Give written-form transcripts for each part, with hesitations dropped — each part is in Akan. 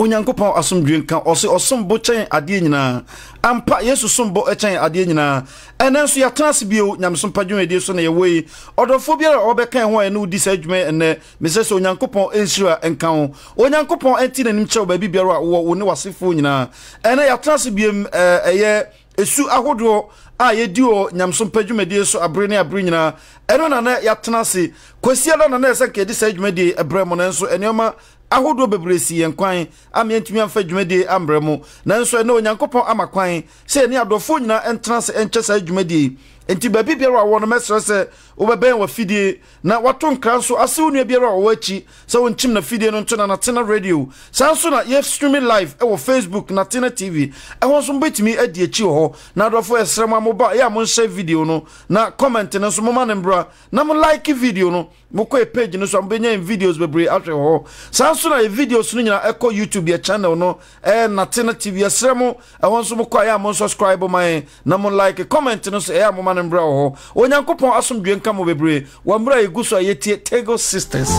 Onyankopon asomdwe nka ose osombo chen ade nyina ampa Yesu sombo chen ade nyina enenso ya transbio nyamsompa dwumede so na yewei odofo biara obekan ho ene udi sadwuma ene mesese Onyankopon ensira nka ho Onyankopon enti nanim che oba biara wo ne wasefo nyina ene ya transbiem eye esu ahodo a yedi o nyamsompa dwumede so abre ne abre nyina eno na na ya transe kwasia na na ese kedi sadwumede ebre mo nenso enema ahodo bebresi yenkwan amientumi amfa dwumede ambremu nanso ene Onyankopon amakwan se ne adofo nyina entrance enchesa dwumede enti ba bibiara wo no mesere se obeben wa fidie na wato nkranso ase wonu biara wo achi se wonchim na fidie no nto na Tena radio sanso na ye streaming live e wo Facebook na Tena TV e ho so mbetimi adi achi ho na adofo esrem amoba ya mo share video no na comment no so mo manembra na mo like video no mo ko page no so mbenya videos bebre atwe ho sanso na videos no nyina eko YouTube ya channel no na Tena TV esrem e ho so mo ko ya mo subscribe my na mo like comment no so ya mo manembra ho Onyankopon asomdwe nka mo bebre wa mbra eguso ayetie Tego Sisters.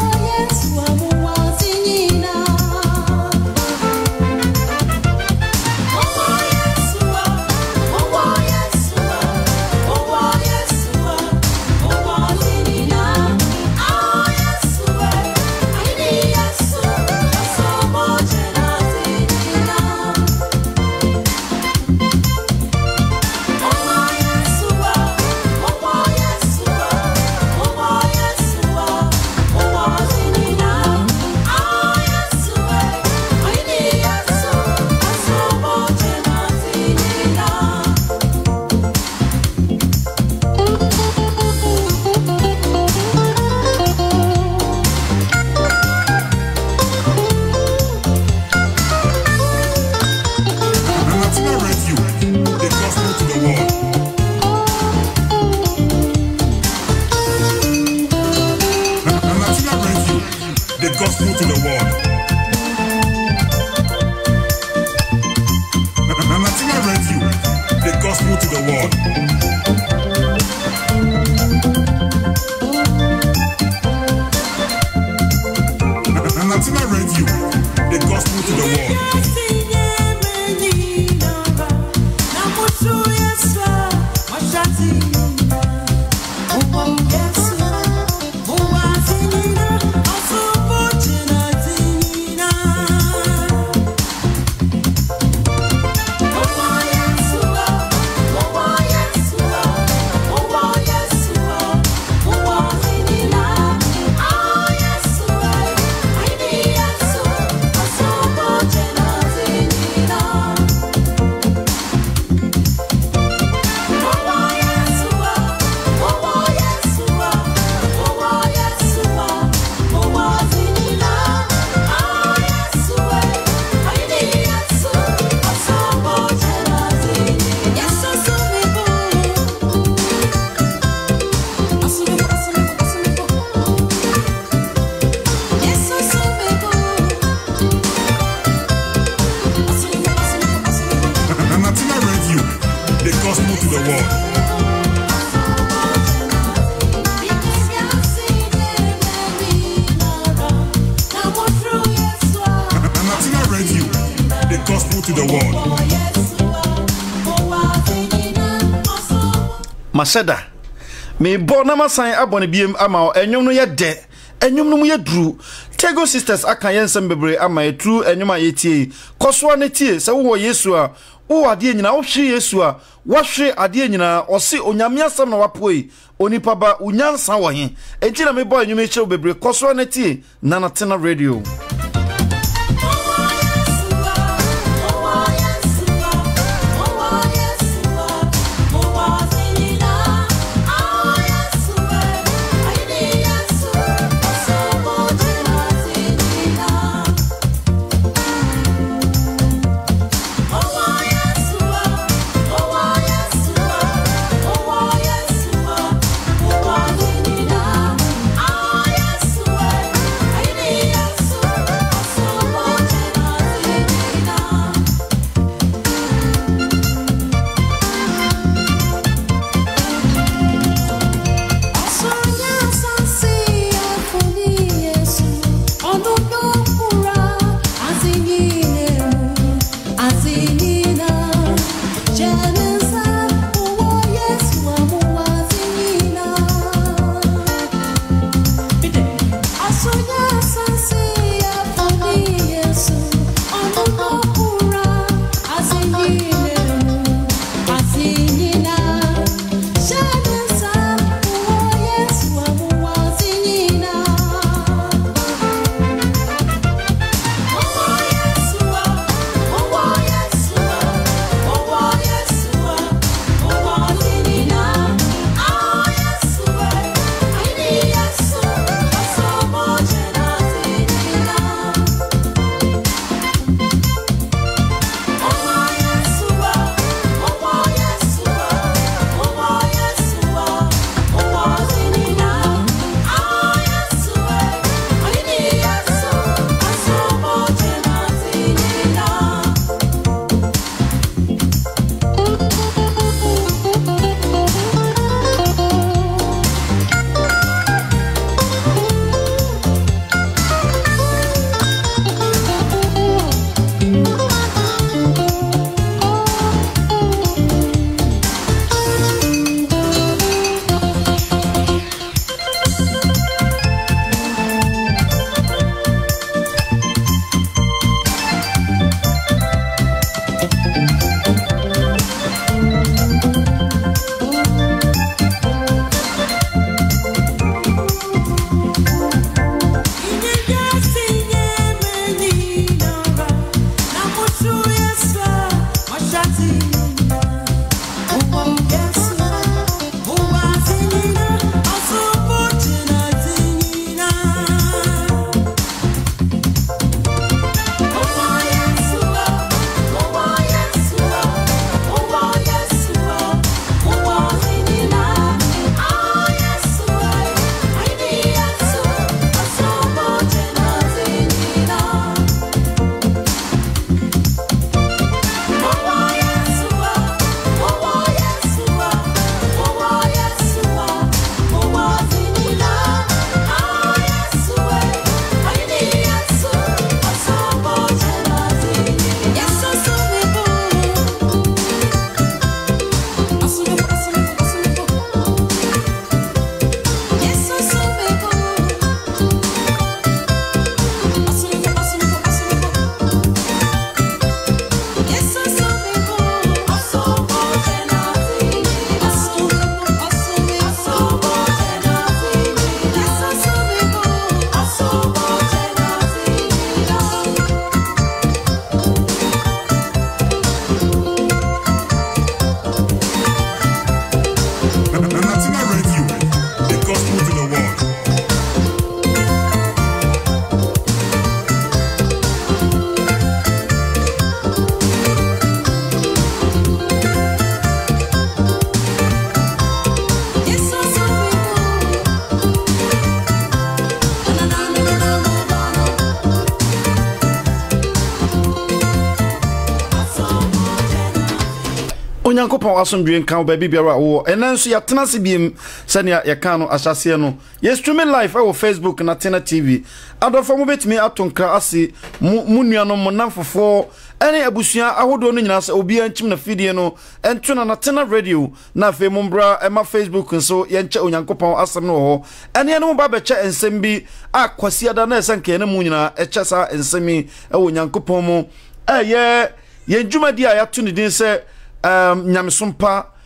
maseda me bo na masan abone biem ama enwom no ye de enwom no mu ye duru Tego sisters aka yensem bebre ama ye true enwom ayetie koso ne tie se wo Yesu a wo ade nyina wo hwe Yesu a wo hwe ade nyina ose onyame asam na wapoi onipa ba unyansa wo he enti na me boy enwom eche bebre koso ne tie na na tena radio Onyankopon asomdwe nkan baby biara wo enanso ya tena se biem sania ya kan no ahyase no yes streaming live on Facebook na Tena TV adofo mo betimi atonkra ase mu nuanom mo namfofo ene abusua ahodo no nyina se obi anchim na fidie no ento na Natena Radio na fe mombra ema Facebook nso yenche onyankopon asem no ho ene no ba beche ensem bi akwasiada na esenke na mu nyina echesa ensemi e onyankopon mu yenjuma di ayato ni din se nyamesompa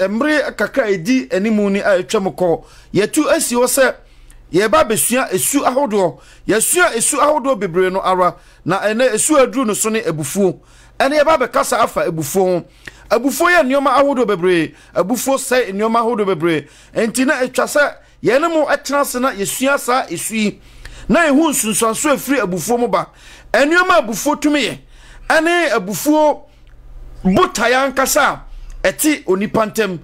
emre kakra edi animu ni atwamko yetu asi wo se ye ba besua esu ahodo yesua esu ahodo bebre no ara na ene esu aduru no so ne ebufuo ene ye ba be kasa afa ebufuo abufuo ye nioma ahodo bebre abufuo sai nioma ahodo bebre enti na etwase ye ne mu etenase na yesua sa esui na ehu nsunsanso afiri abufuo mu ba enioma abufuo tumi ye ene abufuo butayan kasa eti onipantem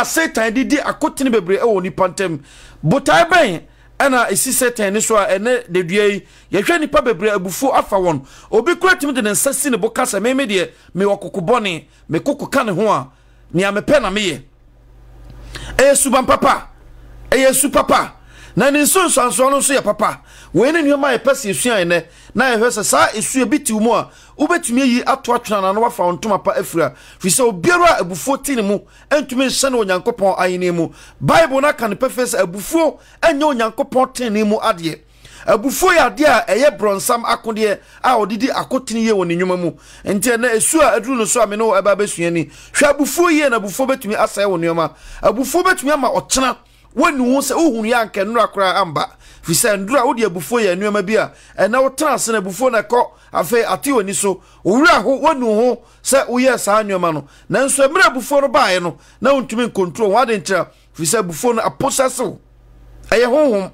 Satan didi akotini bebre e onipantem butay ben ana esi Satan ni so ene de duai ye hwe nipa bebre abufuo afa won obi kuratim de nsasi ne bokasa meme de me wakokobone me kokoka ne ho a ni amepe na meye Yesu ban papa Yesu papa na ni so no so ya papa we ne nyoma ye pese esua ene na ye hwese sa esua biti mu a ubetumi yi ato atwena na no wafa ontoma pa afura fi se obiaro abufuo tini mu entumi nhyene onyankopon ayene mu Bible na kan pefese abufuo enye onyankopon tini mu ade abufuo ya ade a eye bronsam akode a odidi akotini ye woni nyoma mu enti na esua aduru no so amene eba besua ni hwe abufuo ye na abufuo betumi asaye woni nyoma abufuo betumi ama ochena wonu ho se ohunu ya nke nura kra amba fisa ndura wodi abufuo ya nnuama bi a na wotran se na abufuo na kɔ afa ati woni so owura ho wonu ho se woyɛ saa nnuama no nanso emre abufuo no baaye no na wontumi control wade nkyira fisa abufuo no apossessive ɛyɛ honhom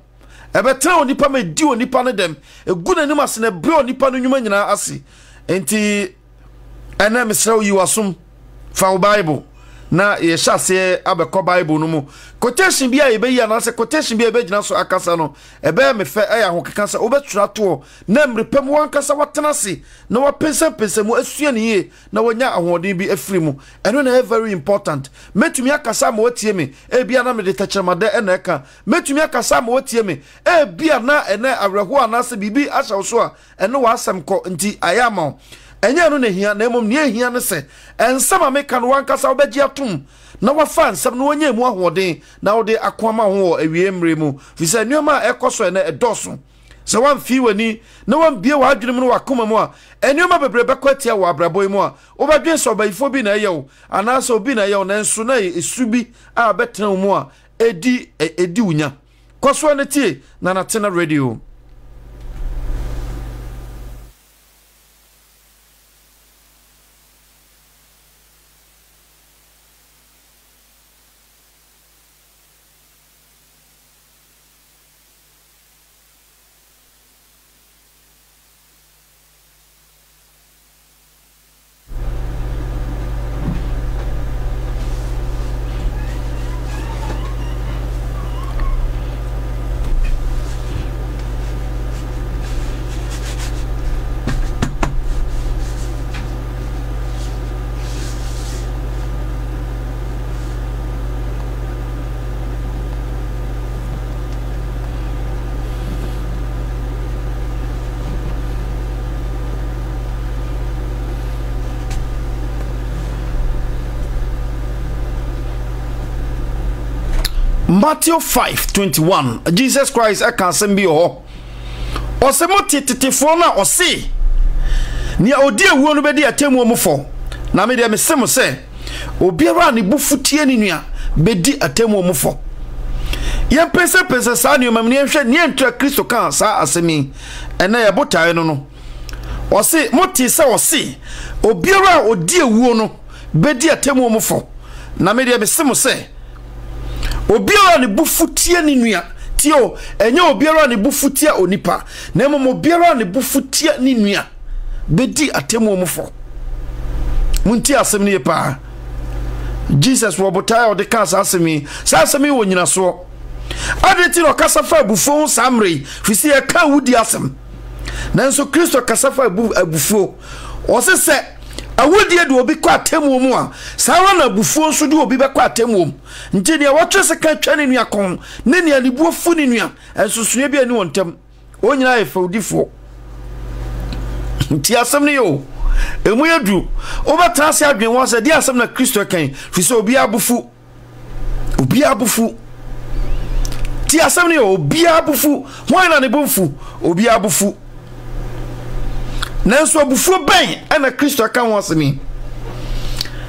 ɛbɛtra onipa ma di onipa no dem egu nanim ase na bre onipa no nwuma nyina ase enti ɛna mesrɛ yi wasom fa Bible na ye shase abekọ Bible no mu quotation bia ye be yi na se quotation bia be gina so akasa no ebe me fe aya ho keka se obetura to na mrepam wan kasa watena se na wapensa mu asua ne ye na wanya ahoden bi afiri mu eno na very important metumi akasa ma watie me e bia na me de tachemade ena eka metumi akasa ma watie me e bia na ene awreho anase bibi ashaw so a eno wa asem ko nti ayama enye no ne hia na emom ne hia ne se ensama meka no wankasa obegi atum na wafa nsam no wanya mu ahoden na wode akwama ho awie mre mu fisa nneoma ekoso na edoso se wan fi wani na wan bie wa adwene mu wakoma mu a nneoma bebre bekwatia wa abraboy mu a obadwen so bayifo bi na yew anasa obi na yew na nso na esu bi a betena mu a edi unya koso na tie na Natena Radio. Matthew 5:21 Jesus Christ akanse bi ho osemo titifo na osi ni odi ewuo no bedi atemu omufo na me de mesem se obiara ne bufutie ni nua bedi atemu omufo ye pese sa ni omamne hwe ni entra Kristo kan sa asemi ena ye botae no osi moti se osi obiara odi ewuo no bedi atemu omufo na me de mesem se obiara ne bufutie ni nua tio enye obiara ne bufutie onipa na emo obiara ne bufutie ni nua bedi atemu omufo munti asem ne pa Jesus wo botae ode kasa asemi sa asemi wo nyina so adeti no kasa fa abufo samre fisi e ka wudi asem nanso Kristo kasa fa abufo o se awudie de obi kwa atemu mu a sawa na bufuo nso de obi be kwa atemu mu nti ne watwese ka twane nua kon ne ne alibuo fu ne nua ensusue bi ani wontem onyina ye fawdifo nti asem ne yo emu yadu obata ase adwen won se dia asem na Kristo kan fi se obi abufu ti asem ne obi abufu won na ne bomfu obi abufu nanso abufu ben ana Kristo kan won asemi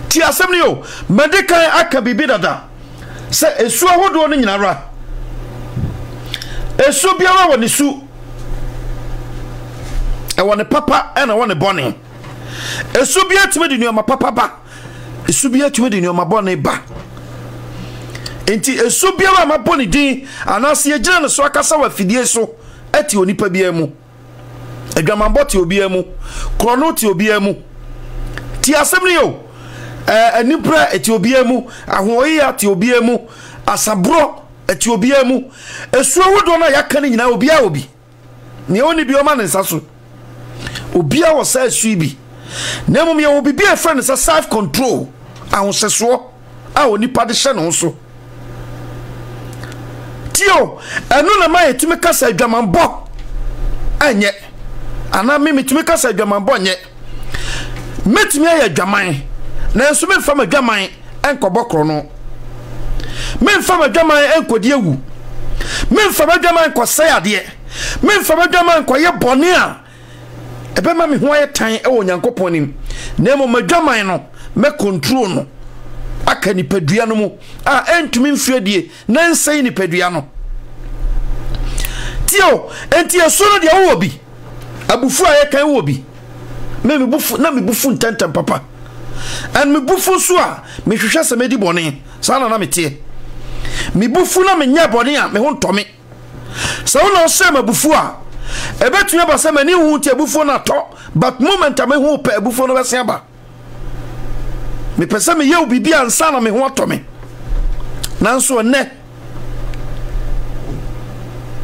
ti asem ne yo medikan aka bibi dada se esu ahodo no nyinara esu biara woni su e woni papa ena woni bone esu bia timi di nyoma papa ba esu bia timi di nyoma bone ba enti esu biara ma bone din anase yegina ne so akasa wa fidie so ati onipa bia mu adwamambɔ te obi amu krono te obi amu ti asem ne yo anibra eti obi amu ahoya te obi amu asabro eti obi amu esu ahodo na yaka ne nyina obi a obi ne oni bi o ma ne nsaso obi a wo sa esu bi na mum ye obi bi a friend sa self control ahoseso a onipa de hye no so tio enu na ma yetumi kasa adwamambɔ anye ana me metumi kasa adwamambɔ nye metumi aye adwaman na enso me fam adwaman enkobokro no me fam adwaman enkodi ewu me fam adwaman nkosai ade me fam adwaman nkoye bone a ebe ma me ho aye tan e wo Nyankopon nim na mo madwaman no me control no aka ni padua no mu a entumi mfiadie na nsai ni padua no tio enti eso no de wo bi abufu aye kan wo bi me bufu na me bufu ntantam papa and me bufu so a me hwehwe se me di bone sana na me tie me bufu na me nya bone a me ho ntome so no se me bufu a ebetunya ba se mani hu tie bufu na to but moment me hu pe bufu no bese aba me pese me ye obibi ansa na me ho atome nanso ne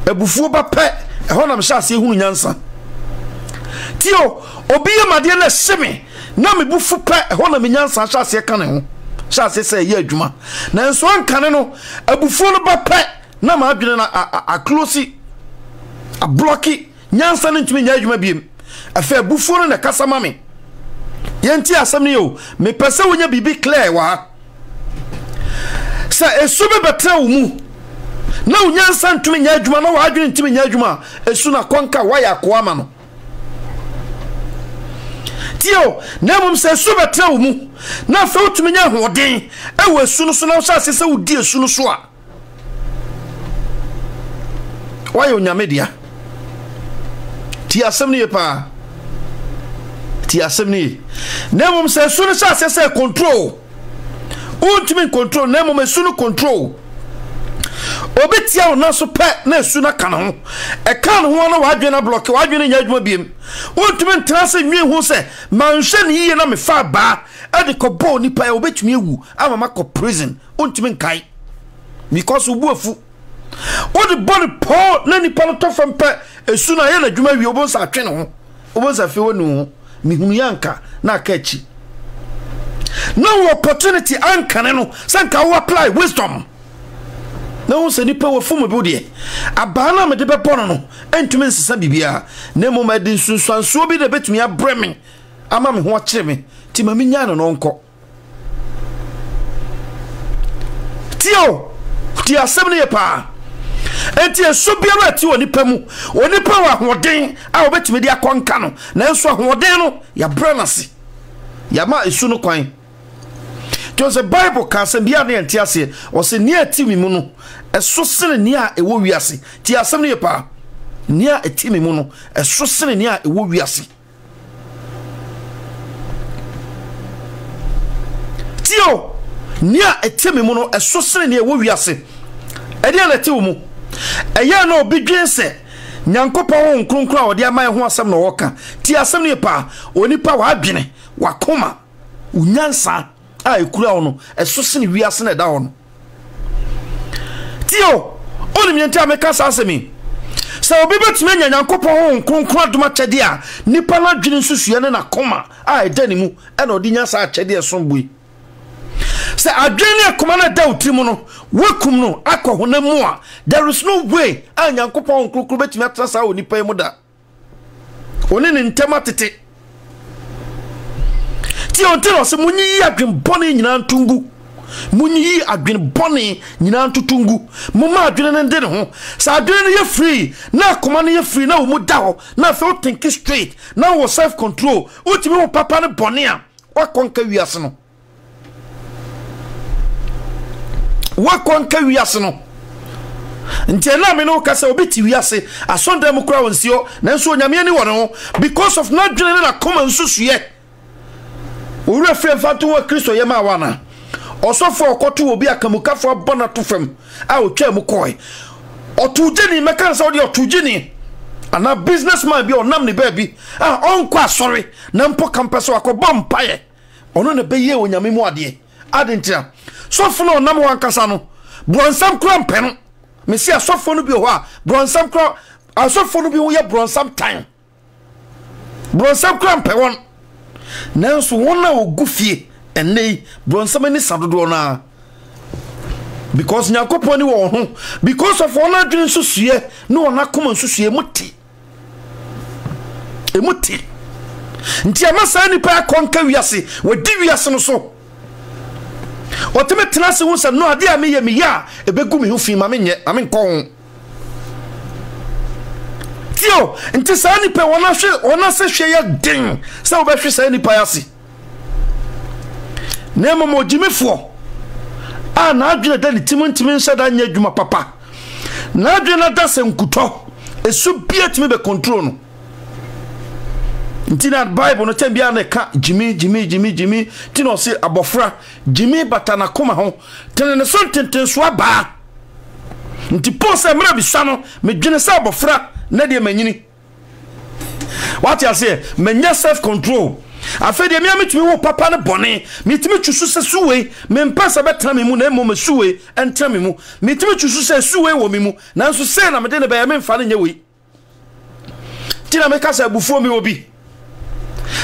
ebufu ba pe ho na me sha se hu nyansa tio obi ye made na seme na me bufu pe ho na me nyansa sha se ka ne ho sha se se ye adwuma nanso ankane no ebufu no ba pe na ma adwene na a close a blocky nyansa no ntumi nya adwuma biem afa bufu no na kasa ma me yenti asem ne yo me pese wonya bibi clear wa sa esu be betra wo mu na nyansa ntumi nya adwuma na wa adwene ntumi nya adwuma esu na konka wa ya ko ama no tio na mum se esu betra wo mu na fa utumi nya hoden e wo esu no so na sha se wo di esu no so a wa yo nya media ti asem ne pa ti asem ne na mum se esu no sha se control ultimate control na mum esu no control obetia wo na so pe na esu na kana ho e kan ho na wadwe na block wadwe na nya adwuma biem ultimate trase nwe ho se manhwe ne yiye na me fa ba e de ko bo ni pa obetumi ewu ama makọ prison ultimate kai because ubu afu o de body paul na ni pa no to fam pe esu na ye na adwuma wi obonsa atwe ne ho obonsa fe wonu mihunu yanka na akachi no opportunity ankane no sanka wo apply wisdom na wo se nipa wo fumu bi de abana me de bebono no entumi nsesa bibia na mo ma de sunsuanso bi de betumi abreme ama me ho akire me ti ma me nya no nko tio ti asem ne pa enti eso biara ti oni pa mu oni pa wa hoden a obetumi de akonka no na enso hoden no ya branase ya ma esu no kwan Jose Bible ka se bia na enti ase o se ne atimi mu no eso sene ne a ewo wiase ti asem ne pa ne a atimi mu no eso sene ne a ewo wiase tio ne a atimi mu no eso sene ne ewo wiase e dia na ti wo mu eya na obi dwense Nyankopɔn wo nkronkron a odi aman ho asem na woka ti asem ne pa onipa wa adwene wa koma unyansa a ekura ono eso sene wiase na da ono tio oni mienti ameka sa asemi sa obi betime Nyankopɔn ho nkronkron adoma kyede a nipa na adwene nsusue ne na koma a edani mu e na odi nyansa a kyede esombui se adwene akoma na da utrimu no wakum no akọ honamu a there is no way a Nyankopɔn nkronkron betime atrasa onipa mu da oni ne ntema tete ti on tell us munyi adwen bone nyina ntungu munyi adwen bone nyina ntutungu mumma adwen ne ndene ho sa adwen ne ye free na koma ne ye free na wo mu da ho na fe think straight na wo self control utimi wo papa ne bone a wakonka wiase no nti na me no kasa obiti wiase asonda mu kura wonsio na nso onyame ni wo no because of not dwene na koma nsusuye owura frem fatu wa Kristo ye ma wana osofo okoto obi akamukafo abona to fam a otwa mu koi otujeni meka nsa odi otujeni ana businessman bi onam ne baby onko asori na mpo kampeso akobom mpaye ono ne beye onyame mu ade adentia sofo no onam wankasa no bronsam kura mpeno mesi asofo no bi ho a bronsam kura asofo no bi ho ye bronsam time bronsam kura mpewon nanso wona ogufie enei bronsam ni sadodo na because nyakopon ni wo ho because of ona dwen susue no ona koma susue muti emuti nti amasa ni pa konka wiase wadi wiase no so otime tenase wo se no ade a meye meya ebegu me ho fi ma menye ame nkon tio nti sa ni pa wona se hwe ya den sa wo be hwe sa ni pa yase nemo mo jimefo na adwene da ni timontimin nhyada nya adwuma papa na adwene da se nkuto esu bia timi be control no ntina bible no tambia na ka jimi tino se abofra jimi batana koma ho tene ne so tenten so aba nti pose mra bisa no medwene se abofra na de manyini what you say menya self control afede mi ametumi wo papa ne bone mitimi twusu se suwe me mpasa betra me mu na emo me suwe entra me mu mitimi twusu se suwe wo me mu nanso se na mede ne ba ya me mfa ne nya we tina me kasa bufuo mi obi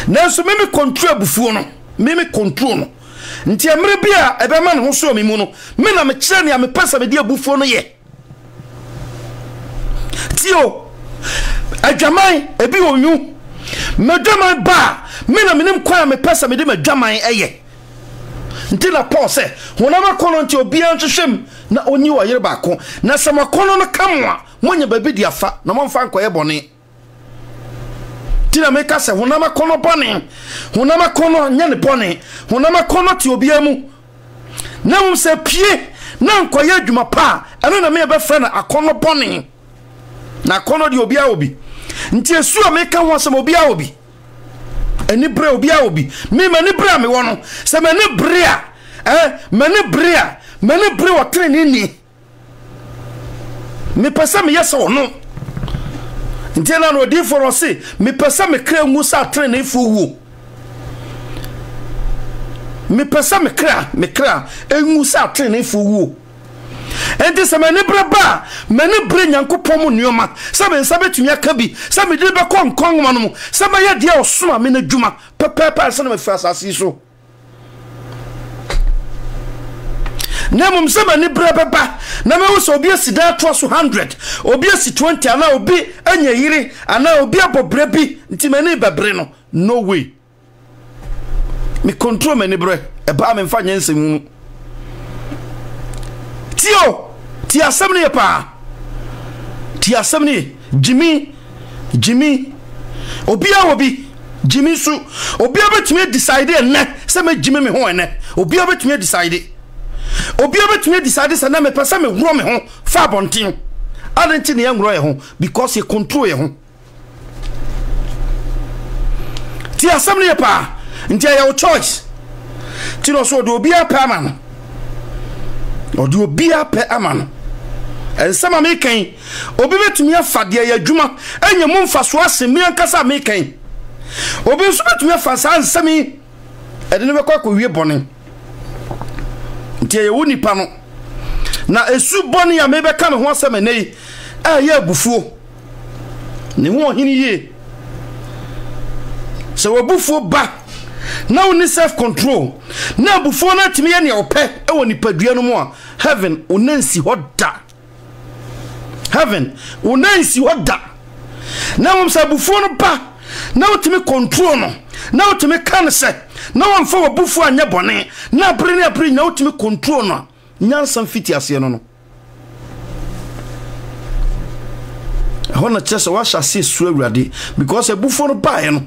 nanso me control bufuo no me control no nti amre bia ebe ma ne ho so me mu no me na me kire ne ya me pasa me dia bufuo no ye tio adwaman ebi onyu medwaman ba me na menim kwa me pesa me de medwaman eye nti na Paul se honama kono nti obi anhwehwem na onyi wa yere ba ko na sama kono no kamwa monye babi di afa na momfa nkoye bone ti na me ka se honama kono bone honama kono nya ne bone honama kono ti obi amu na mum se pie na nkoye adwuma pa eno na me be fra na akono bone na kono di obi a obi nti esu a me ka ho asem obi a obi eni bre obi a obi me mani bre me wono se mani bre a mani bre wo treni ni me pesa me yesa wono nti na no di for ose me pesa me kra ngu sa treni fu wu me pesa me kra engu sa treni fu wu enti se mani bre ba mani bre nyankopon mu nuoma se me nsa betumi aka bi se me de be konkon ma no se me ye de osoma me na dwuma pepepe se na me fa asasi so na mum se mani bre beba na me wo so obi asida to so 100 obi asi 20 ana obi anya yiri ana obi abobre bi nti mani bebre no way me control mani bre e ba me mfa nyansem tio ti asemni pa ti asemni jimi obi jimi su obi abetumi decide ene se me jimi me ho ene obi abetumi decide se na me pesa me wro me ho fa bontin adenti ne yanwro ye ho because he control ye ho ti asemni pa nti ya choice ti no so do obi apa man odi obi ape amano ensama mekan obi betumi afade ya adwuma enya mu mfaso asemi ankasa mekan obi nso betumi afasa ansami edene bekwa ko wie bone ntie ye woni pa no na esu bone ya mebeka me ho asema nei ya abufuo ne ho hini ye se wabufuo ba na woni self control na abufuo na timi ye ne ope e woni padua no mu a heaven unansi hoda na mum sa bufuo no ba na wotimi control no na wotimi kan se na wonfa wabufu anya bone na bere na wotimi control no nyansan fiti ase no hona chese wa sha se su awurade because ebufu no bae no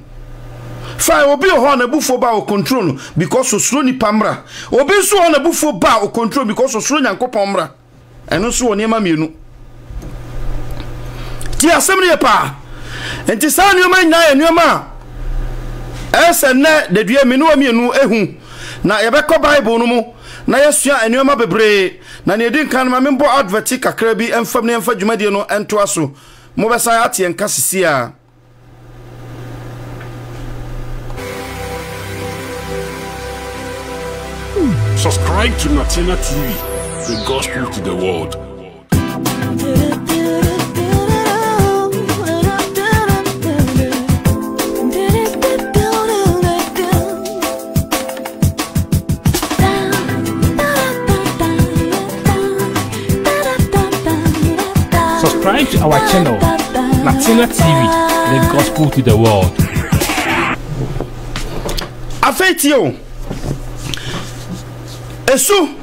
fa obi ho na ebufu ba o control no because osuro ni pamra obi so ho na ebufu ba o control because osuro nyankopon mra eno so woni ma mienu ti asem ne pa enti sa nneoma nya nneoma ese ne de dua menu mienu ehu na yebekọ bible no mu na yesua nneoma bebre na ne edin kan ma membo advert kakra bi emfam ne emfa dwumadie no ento aso mo besa ate enka sisia Subscribe to Natina TV, the gospel to the world. Subscribe to our channel, Natina TV, the gospel to the world. Afetio Esu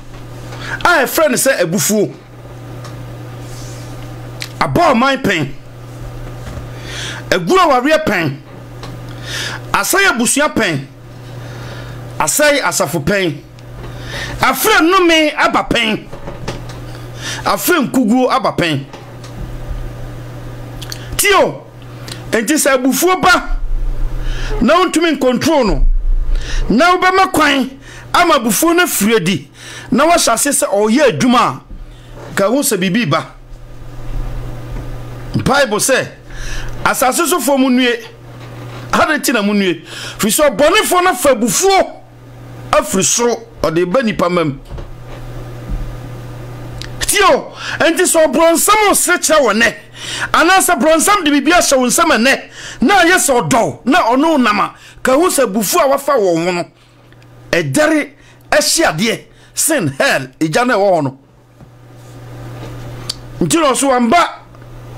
a friend say ebufuo abo my pen eguro ware pen asay abusua pen asay asafo pen afre no me aba pen afre nkuguo aba pen tio enti say ebufuo ba na untumi control no na obema kwan ama bufu na fredi na wa hyase se oye adwuma ka hu se bibi ba bible say asase so fo munue hadeti na munue fi so bonefo na fa bufu afri soro ode ba nipa mam tio enti so bronsam osrecha wone anasa bronsam de bibia hye wonsam ne na yesa odo na ono nama ka hu se bufu a wafa wo no edere ehyiade sin hell ejane wo no ntiro so amba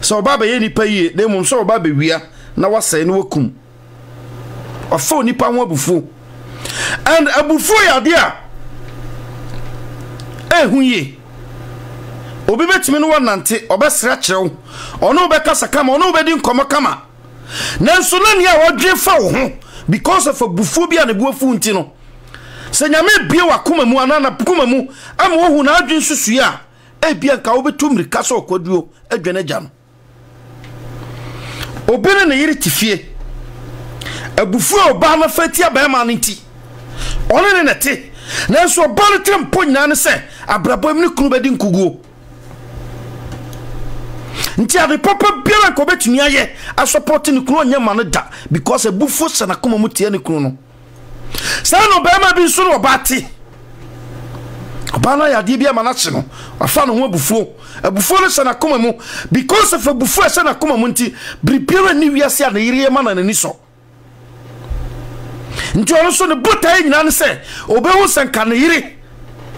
so baba ye nipa yie na mum so baba wia na wasai no wakum ofo nipa ho abufu and abufu yade a ehunye obi betimi no wonante obesra kirew ono obekasa kama ono obedi nkomo kama nanso na ne a wodwe fa wo ho because of abufu bia ne buafu nti no se nyame bia wakoma mu anana kuma mu ama wohu na adwen susu ya ebia nka obetumri kasa okwaduo adwane gya no obere na yiri tifie abufu oba na fatia ba ma nti one ne nete nanso oba no tempo nyina ne se abrabam ne kunu bedi nkuguo nti ade papa bia nka obetumi aye a support ne kunu onyama no da because abufu sana koma mu tie ne kunu no Sano bema bi so no bati obana ya di bia manache no afa no ho abufuo no sana koma mu because of abufuo sana koma mu nti prepare ni wiase na yire ma na nani so nti ono so ne botai nyina ne se obehu sanka na yire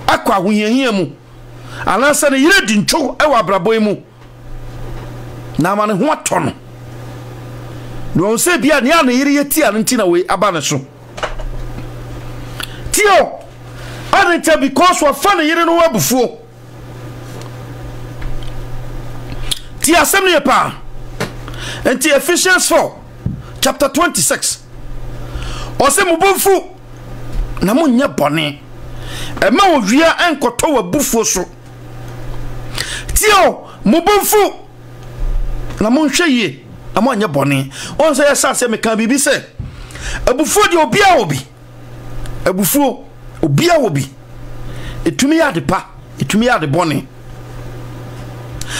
akwa ahoyehia mu anansa na yire di ntwo e wa abraboi mu na ma ne ho atono no se bia ne ya na yire yeti an nti na we aba ne so tio anita because wa fa na yire no wabufuo ti asem ne pa enti Ephesians 4 chapter 26 ose mubumfu na munya bone e ma owia enkoto wabufuo so tio mubumfu na munhwe ye amanya bone on say yesa se meka bibi se abufuo di obia obi abufuo obia obi etumi ya de pa etumi ya de bone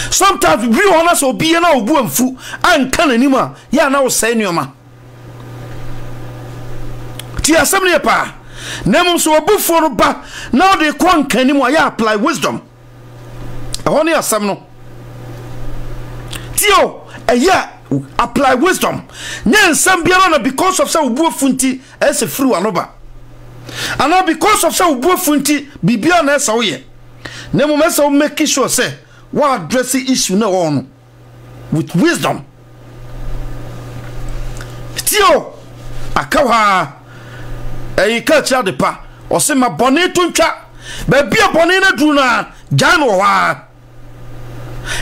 sometimes we wanna so be na obu amfu anka nanima ya na wo sai nioma ti asem ne pa na mum so obufuo no ba na de kon kanimu ya apply wisdom ehoni asem no tio eya apply wisdom nyansam biara na because of say obufuo nti ese free wanoba and because of say obufuo nti bibia na esa wo ye na mum esa make sure say what address issue na on with wisdom tio akawa culture de pa o se ma bone to ntwa ba bia bone na duru na jan wo ha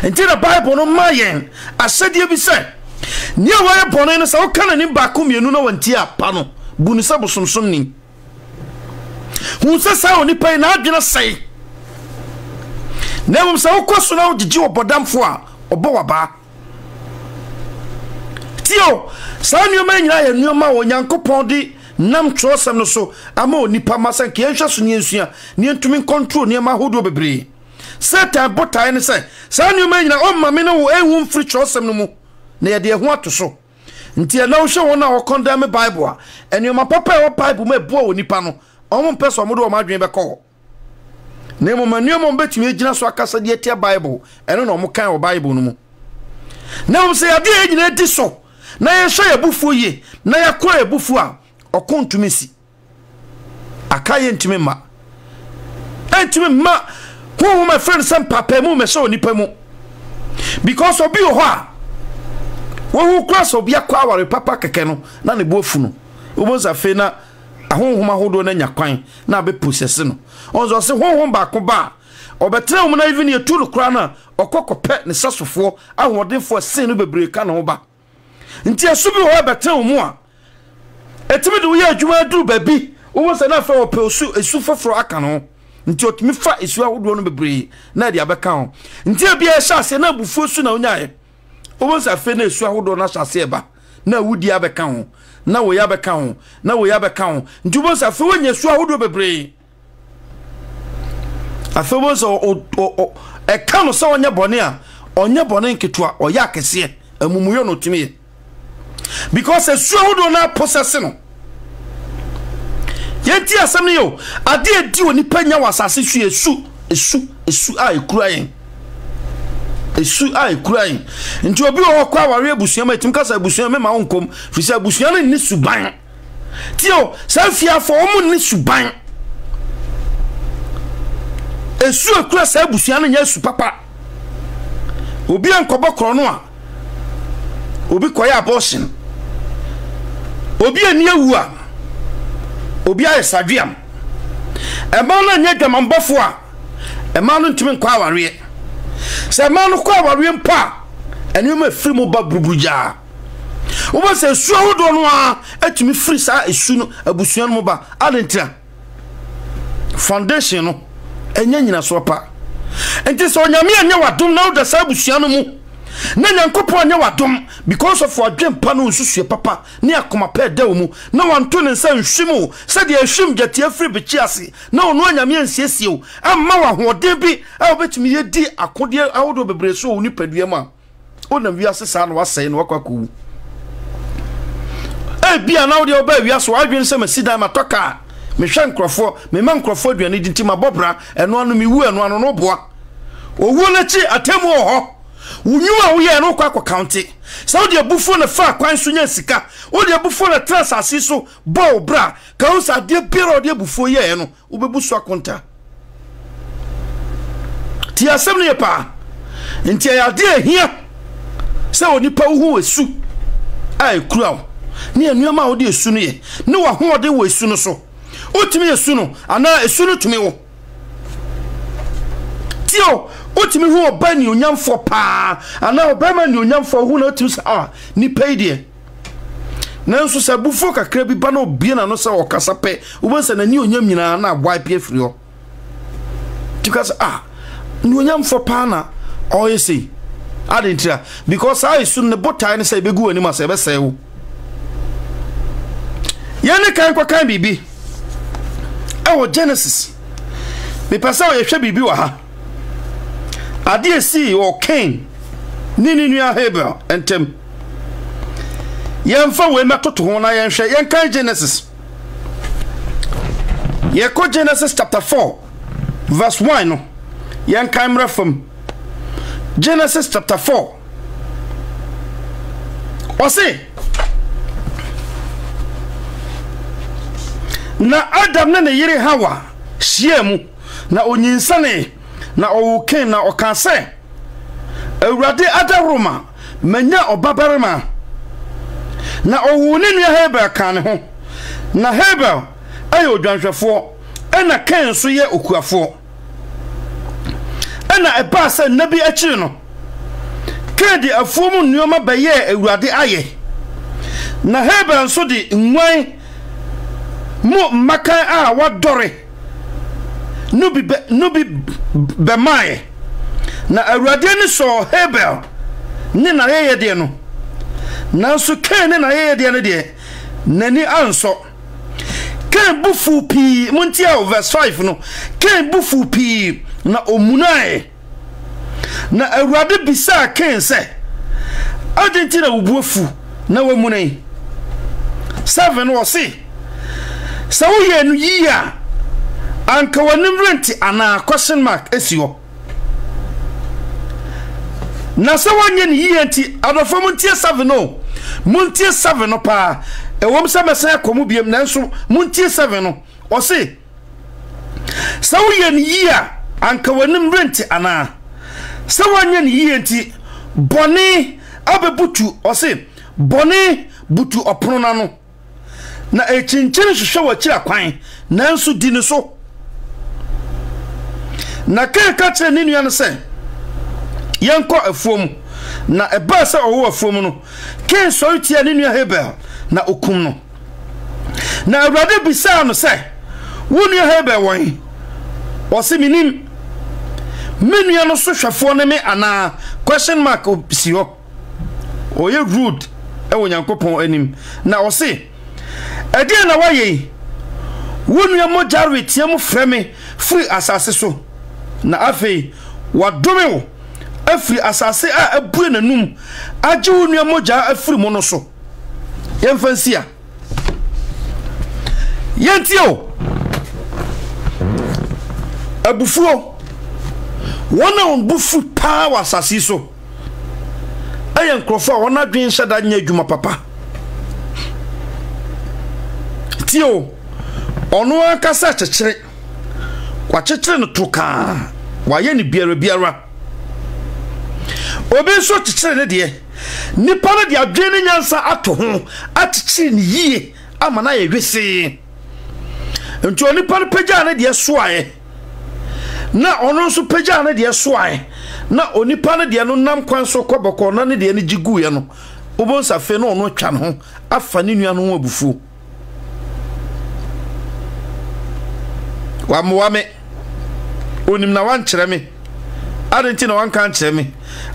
enti the Bible no mayen asede bi se ni wa bone no se o kana ni ba ko mienu na wanti apa no bunu se bosomsom ni hu se sa oni pai na adwena sai na mum se o koso na o gigi obodamfo a obo waba tio sa nyoma nyina ye nyoma wo Nyankopon di nam trosam no so ama onipa masan ke enhwa so ne ensua ne ntumi control ne ma hodo bebre Satan botai ne say sa nyoma nyina o ma me no wo ehun free trosam no mu na ye de ehun atoso nti na wo hwe wona wo condemn Bible a enyoma papa wo Bible ma ebo onipa no omo peso mo do ma adwen be ko na mo manuo betumi agina so akasa de etia Bible eno na mo kan wo Bible no mu na mo se ade agina di so na ye hwe ebufu ye na ye kọ ebufu a okontumi si akaye ntimi ma who my friend some papa mu me so nipa mu because obi ho a wo cross obi akwa aware papa keke no na ne bofu no oboza fe na ahonhoma hodo na nyakwan na be process no onzo se honhom ba ko ba obetre mu na even ye tulu kra na okokope ne sasofo ahodenfo sen no bebre ka no ba nti asubi ho betre mu a etimi de wo ye adwuma duru babi wo se na fa wo pe esu foforo aka no nti otimi fa esu ahodo no bebre na de abeka ho nti bia ehase na bufu su na onyaye wo se fa na esu ahodo na hyase ba na wudi abeka ho na wo ya beka ho na wo ya beka ho nti wo se fa wonya esu ahodo bebre afebo so e ka no so onye bone a onye bone nketua oya akese amumuyo no timi because esu ahodo na process no yenti asem ne yo ade edi oni panya wasase hwe esu a ekura yen nti obi wo kwa ware abusuan ma tim kasa abusuan me ma wonkom fisa abusuan ne suban tio sa fia fo omu ne suban esu ekura sa abusuan nya su papa obi ankobo kro no a obi koya abortion obi ani awu a obi aye sadwiam ema na nya dwamambofo a ema no ntimi nkwa aware se ema no kwa aware mpa eni ma firi mo ba burubuja wo se su ahodo no a atimi firi sa esu no abusuan mo ba adentra foundation no enya nyina so pa enti so nyame anya wadom na wo sa abusuan mu na Nyankopon anya wadom because of adwempa no nsusue papa ne akoma pa da wo mu na wanto ne nsa nhwimu se de ahwim gyatia firi bechi ase na ono anyame ansiesie wo amma wa hoden bi a obetumi yedi akode ahodo bebre so wo nipadua ma onam wiase sa na wasai na wakwaku bia na wo de oba wiase wadwen se masida matoka me hwa nkrofo me ma nkrofo aduane dinti mabobra eno anu mi wu eno anu no boa owu na chi atemu ho Unyuma uye no kwa county. Saudi abufu na fa kwa nsunya sika. Odi abufu na trans asiso bo bra. Ka unsa de biro de abufu ye no. Ubebusu akonta. Ti asem ne pa. Nti ya de hia. Se onipa hu esu. Ai kura. Ne anuama odi esu no ye. Ne wa ho odi wo esu no so. Otimi esu no ana esu no tumi wo. Tio otimi hu oba ni onyamfo pa ana oba ma ni onyamfo hu na otimi sa ni peide na nso sa bufo kakra bi ba na obie na no sa okasa pe ubansa na ni onyam nyina na wipe afiri ho because ni onyamfo pa na oyesi adentra because I soon ne botai ne say begu ani ma say be say wo yene kan kwa kan bibi Genesis me pasa o ye hwe bibi wa ha Adi si o Cain nini nua Abel entem yemfa we metoto ho na yenhwe yenkan Genesis yeko Genesis chapter 4 verse 1 no yenkan mrefam Genesis chapter 4 Ose na Adam na ne yire Hawa hyiemu na onyinsane na owu na okase Awurade adaroma manya obabarema na owu ne nua Hebel kan ne ho na Hebel ayo dwanhwefo ena Kain so ye okuafo ena eba se nabi akiri no Kain di afuomu nneoma baye awurade aye na Hebel so di nwan mo makan a wadore nubi bemaye na awurade ni so Hebel ni na yeye de no nanso Kain ni na yeye de ne de nani anso Kain bufu pi muntia verse 5 no Kain bufu pi na omunae na awurade bisa Kain se adentina ubufu na wamunai 7 wo se sa wo ye no yia anka wanim renti ana question mark esiwo na sa wanye ni yia nti adofo muntie 7 no muntie 7 no pa ewom se mesa akomu biem nanso muntie 7 no o se sa wo ye ni yia anka wanim renti ana sa wanye ni yia nti boni abebutu o se boni butu oprona no na echinchin hwehwe wakira kwan nanso di ne so na ka kire ne nua no se yenko afuom na eba se owo afuom no Kain so tia ne nua Hebel na okum no na awurade bisa no se wo nua Hebel won o se minim me nua no so hwefo ne me ana question mark si ho o ye rude e wo Nyankopon anim na o se ade na waye wonu amojare tiam freme free asase so na afei wadome wo afri asase a abue nanum age wonu amoja afri mo no so yemfansia yentio abufuo wona onbufu pa wasase so ayen krofo wona dwen hyada nya adwuma papa tio ono akasa chechire kwa chechire no toka waye ni biara obi so chechire ne de nipa na de adwene nyansa ato ho atechire ni yie ama na ye hwese nti onipa no pagya ne de soae na ono so pagya ne de soae na onipa ne de no nam kwan so koboko na ne de ne giguye no obonsa fe no ono twa no afa ne nua no ho abufu wame onim na wankyere me adenti na wanka nkyere me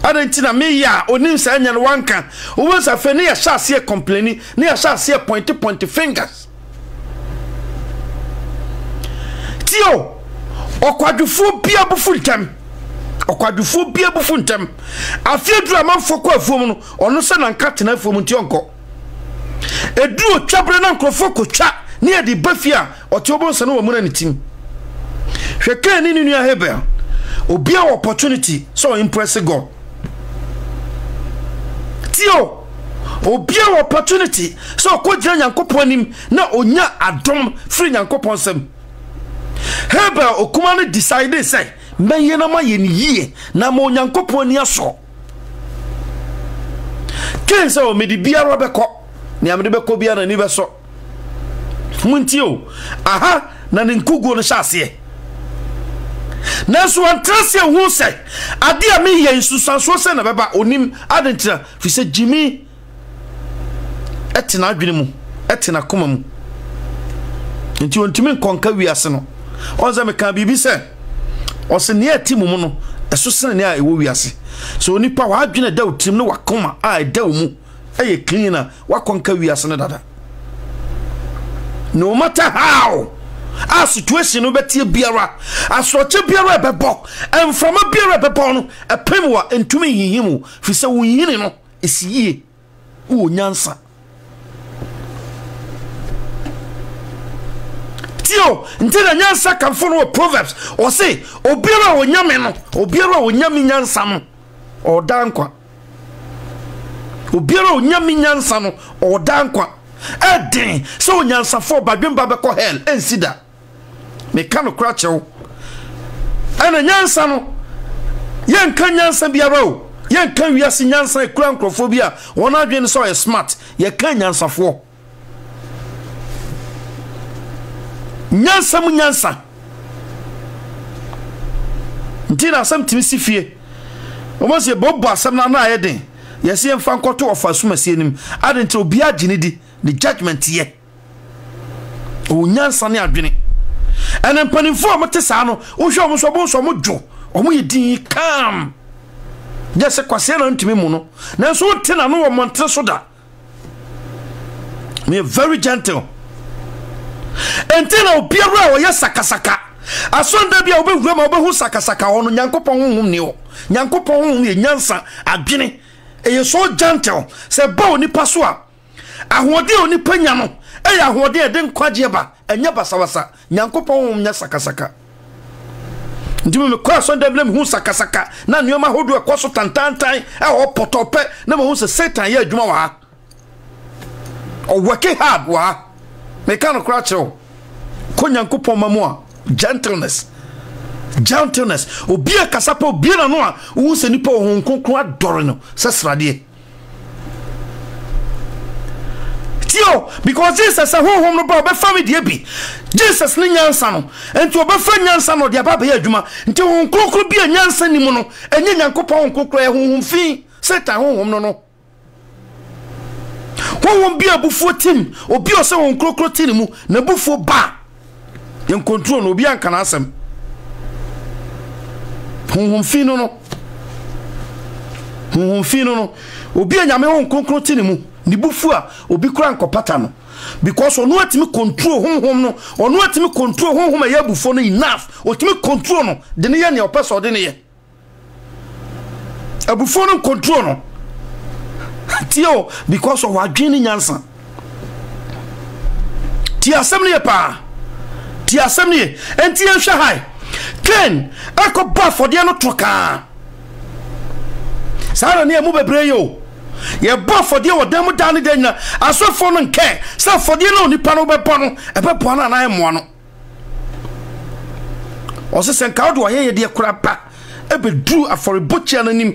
adenti na me ya onim sa anya no wanka obonsa fe ne ya hyase complaini ne ya hyase point fingers tio okwadufo bia bufu ntem okwadufo bia bufu ntem afiedru amanfo kwa afuom no ono se na nka tena afuom nti onko edu otwabre na nkrofo kotwa ne ya di bafia ote obonsa no wamuna ne tim hweka ni nua Hebel obia opportunity so impress God tio obia opportunity so ko gira Nyankopon anim na onya adom free Nyankopon sem Hebel okuma no decide say menye na ma ye ni yie na ma Nyankopon ni aso kensa o medi biara beko ni amede beko biara ni beso muntio aha na ne nkugo no hyase nanso antrasia hu se ade a me ye nsusanso se na beba onim adentra fi se Jimmy etina adwene mu etina koma mu nti ontimi nkonka wiase no onza me kan bibi se o se ne atimu mu no eso se ne a ewo wiase so onipa wa adwene da otim no wakoma a da mu eye cleaner wakonka wiase no dada no matter how a situation no betie biara asoche biara bebo emframa biara bebo no epemwa entumi hihimu fi se wo yini no esiye wo nyansa tio ntena nyansa kamfo no Proverbs o se obiara wo nyame no obiara wo nyame nyansa no odankwa obiara wo nyame nyansa no odankwa eden so nyansa fo badwemba be ko hell ensida me kanu krachew ana nyansa no yenka nyansa biara o yen kan wiase nyansa ekura nkrofobia wona adwen so smart ye kan nyansafo nyansa ntina asam timi sifie o mo se bobo asam na ayeden yesi emfa nkoto ofasumase enim adenti obi agine di the judgment ye o nyansa ne adwene ene mpanimfo mo tesa no wo hwe mo so bo so mo dwo o mo yedin kam jese kwase na ntimi mu no na so tena no wo montre so da me very gentle entina obiara wo ye sakasaka asonda bia obehura ma obehu sakasaka hono nyankopon honhom ne o nyankopon honhom ye nyansa adwene eye so gentle se ba oni paso a ahode oni panya no eye ahode e de nkwaje ba enya basawasa nyankopon honhom nya sakasaka ndimi me kwa sonda bia me hu sakasaka na nioma hodo e koso tantantan e o potope na me hu se Satan ye adwuma wa o work hard wa me kan kra chew ko nyankopon mamu a gentleness obia kasapa obia na no a wo se nipa ho nkonkron adore no sesrade tio because Jesus ho no ba be family bi Jesus ni nyansa no enti obefa nyansa no de aba ba adwuma enti ho nkonkron bi nyansa ni mu no enye nyankopon ho nkonkron e ho fi Satan ho no ho bi abufuo tim obi o se ho nkonkron tin mu na bufuo ba yen control no obi anka na asem honhom fino no obi anyame ho nkonkron tini mu ni bufu a obi kura nkopata no because onu atimi control honhom no onu atimi control honhom ya bufo no enough otimi control no de ne ye ne opeso de ne ye abufo no control no tio because of adwini nyansa ti asem ne pa ti asem ne enti en hwe hai Ken akoba fodie no toka sara ne mu bebre yo ye ba fodie wodam dan de nyina asofo no nke sa fodie no nipa no bebo no ebebo na na emo no o se senka do ye de kura pa ebedu aforibochi ananim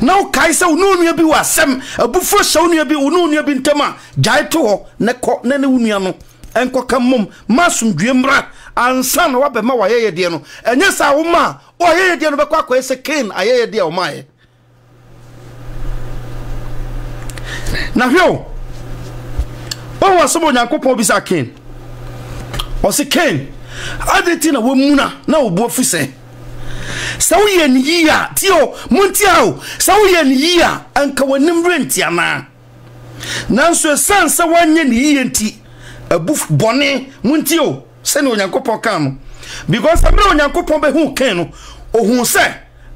na o kai se unu nua bi wasem abufo sha unu bi unu nua bi ntama jai to ho ne ko ne unu no enko kamum masum duemra ansa no wabe ma wayeye de no enye sa wo ma oyeye de no be kwa ese Ken ayeye de o mae na hyo o wasomo nyankopon bi sa Ken o se Ken adeti na wo muna na obu ofise sa wo ye ni yia tio muntiao sa wo ye ni yia anka wanim renti ana nanso sansa wanye ni yie nti abuf bone muntio se no nyankopon kan no because amre nyankopon be hu Ken no ohun se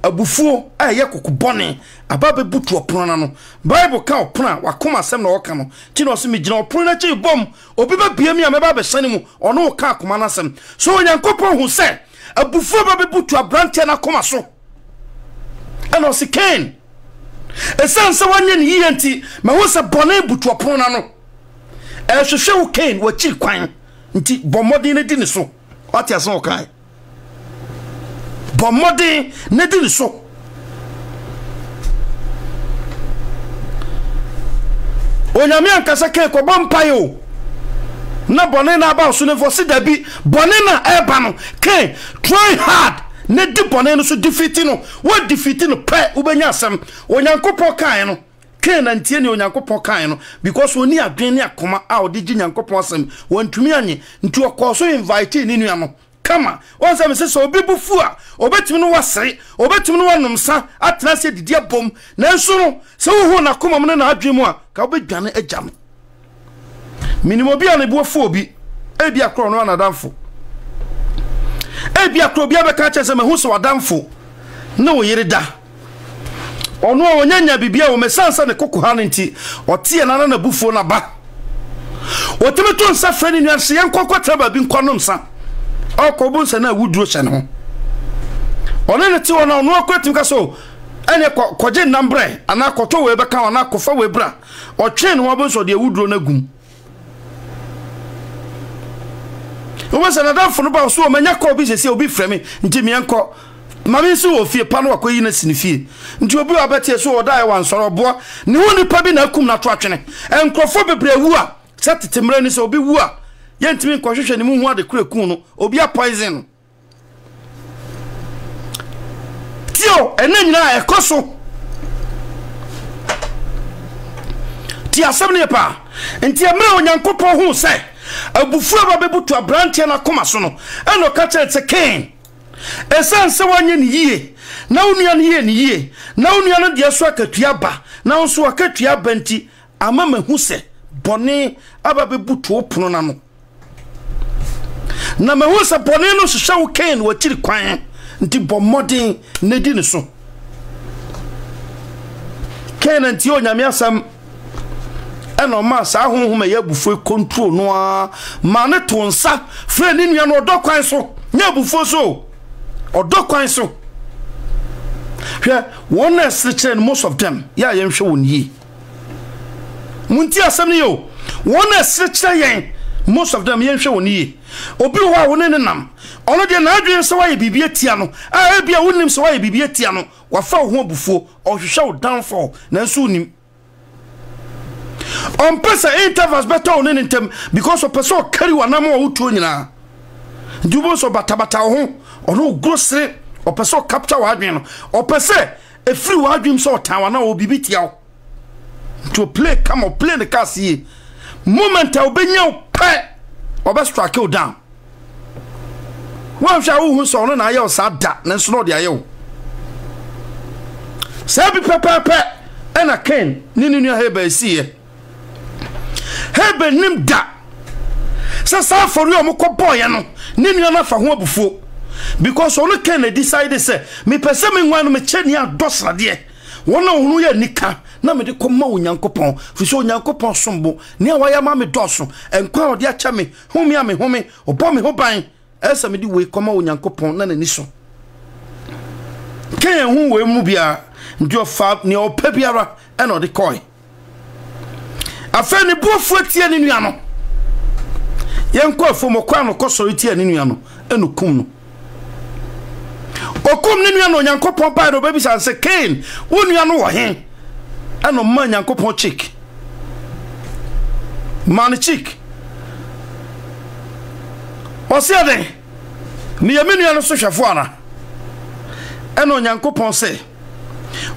abufuo aye kokobone ababe butu opon na no Bible ka opon a wakoma asem na woka no ti no so megina opon na chi bom obi ba bia mi ameba be sane mu ono ka akoma na asem so nyankopon hu se abufuo ba be butu abrante na koma so eno se Ken esanse wanye ni yenti ma hu se bone butu opon na no ehwehwe wo Ken wa chi kwan nti bomodi ne di ne so what ya so kai bomodi ne di ne so onyame ankasa Ken ko bompayo na bone na ba so ne fo se dabi bone na eba no Ken try hard ne di bone no so defeat no what defeat no pe ubenya asem onyankopon kan no Ken antie ne onyankopon kan no because oni adwen ne akoma a odi gi nyankopon asem wantumi anye nti okoso invite ni nua no kama wonse me se obi bufu a obetumi no wasere obetumi no wanomsa atena se didi abom nanso no se wo na koma mo na adwen mu a ka obedwane agyam minimo bia ne bufu obi ebi akro no anadamfo ebi akro bia be ka chese me hu so wadamfo na wo yereda ono onyanya bibia wo mesansa ne kokoha nti otie na na bufuo na ba oteme to nsa frani nuase yenkokko traba bi nkonom sa okobu nsa na wuduro hye ne ho ono ne ti ono no akotim ka so ene koje nambre ana koto we be ka ona kofa we bra otwe ne wo bo so de wuduro na gum o wasa na da fo no ba so o manya ko bi sese obi frame nti me enko mame si wo fie pa no akoyi na sinifie nti obi wa betie so odai wan soro boa ne ho nipa bi na akum na to atwene enkrofo bebrewu a setetemra ni se obi wu a yentimi nkohwehwe ne mu hu ade kurekun no obi a poison tio ene nyina ekoso ti asem ne pa nti amre onyankopon hu se abufu aba bebutu abrantie na koma so no eno ka chete ken esanse wanye ni yie na onua ne yie ni yie na onua no de so akatua ba na nso akatua ba nti amama hu se bone aba bebutu opono na no na mahu se bone no hwehwe wo ken wo tiri kwan nti bomodin ne di ne so ken nti onyame asam eno ma sa honhom ya bufu control no a ma ne to nsa fre ni nua no odokwan so nya bufu so odokwan so hwe one esrechen most of them ya yenhwe won yi munti asem ne yo one esrechen yen most of them yenhwe won yi obi ho a won ne nam ono de na adwen se wa ye bibie tia no a bia wonim se wa ye bibie tia no wa fa ho bufu o hwehwe wo downfall na nso unim on pesa intervals better on intem because of person carry wanam o wuto nyina ndubo so batabata ho ono grocery o person capture wa adwen no o pese e free wa adwen so tan wana o bibitia to play come on play the cast here moment o benya pe o be strike you down wan sha hu so no na aye o sada na so no de aye o sabi pepepe ena ken ninu heba sie hebe nim da sa for you mko boy no ninu na fa ho abufuo because onu ken decide say me pese me nwan no me cheni adosra de wona hunu ya nika na me de koma onyankopon fi so onyankopon sombo ne awaya ma me doso enkwa ode acha me humi ame humi obo me ho ban esa me di we koma onyankopon na nani so ken hu we mu bia ndio fa ne opa biara e no de koi afeni buofu etie ni nua no yenko afomo kwa no kosoro etie ni nua no enu kum no okum ni nua no nyankopon pa no baby san se Cain wo nua no wo he eno ma nyankopon chick man chick osiade ni yemi nua no so hwefo ana eno nyankopon se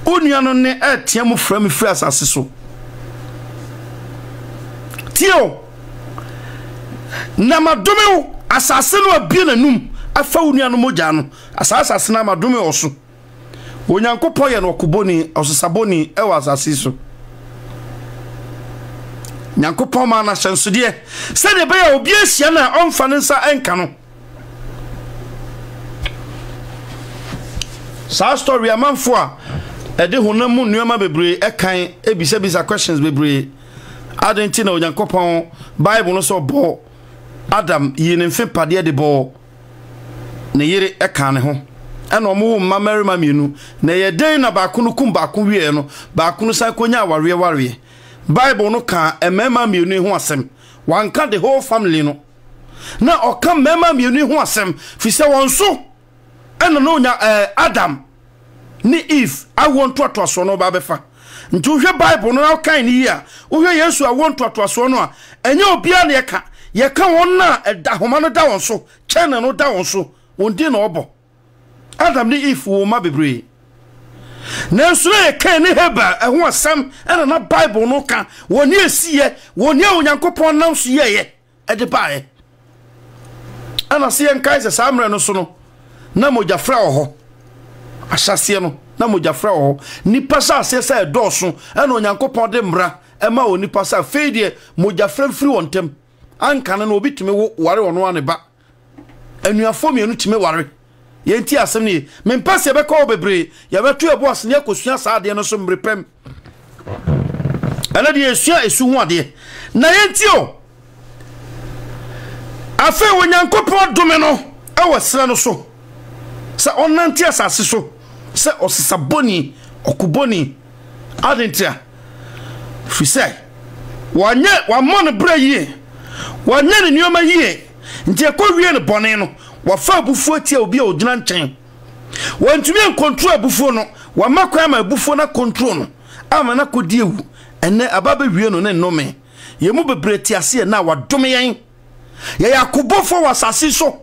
wo nua no ne atia mu fra me fra asase so tio na madome asase no abie nanum afa unua no moja no asase na madome oso onyankopon ye no okuboni osesaboni ewa asase so nyankopon ma na hyansode se de be ya obi ahia na onfa ne nsa enka no sa story amanfo a ede honamu nuama bebre ekan ebisa questions bebre adenti na onyankopon bible no so bo adam yine mfe pade de bo ne yire eka ne ho ena omo ma marima mienu na ye den na ba kunu kum ba kun wie no ba kunu san konya ware bible no ka emema mienu ho asem wanka the whole family no na oka mema mienu ho asem fi se won so ena no nya adam ni eve awon to so no ba befa nti uhwe bible no kan ni ya uhwe yesu awon to so no a enye obia na ye ka won na ahoma no da won so chene no da won so won di na obo adam ni eve wo ma bebre na nso ye kan ni heba eho asam ena na bible no ka woni esiye woni onyankopon nam so ye de bae ana se en kai se samre no so no na mojafra ho asase no na mojafra ho ni pasa asese doso ena onyankopon de mra ema oni pasa feedie mojafra firi wontem anka na obitime ware wono ane ba anuafo mienu time ware yenti asem ni mempase be ko bebre ya betu ebo asne akosua saade no so mrepem ana de esua esu ho ade na yenti o afa onyankopon dome no awasra no so sa onanti asase so se osisaboni okuboni adentia fisai wanye wamon bra yie wanye ne nyoma yie nje ko wie ne bone no wafa bufu atia obi a ogina nchen wantumi en control abufuo no wa makwa ma abufuo na control no ama na kodi ewu ene ababa wie no ne nnome ye mu bebreti ase na wadome yen ye yakobofo wasase so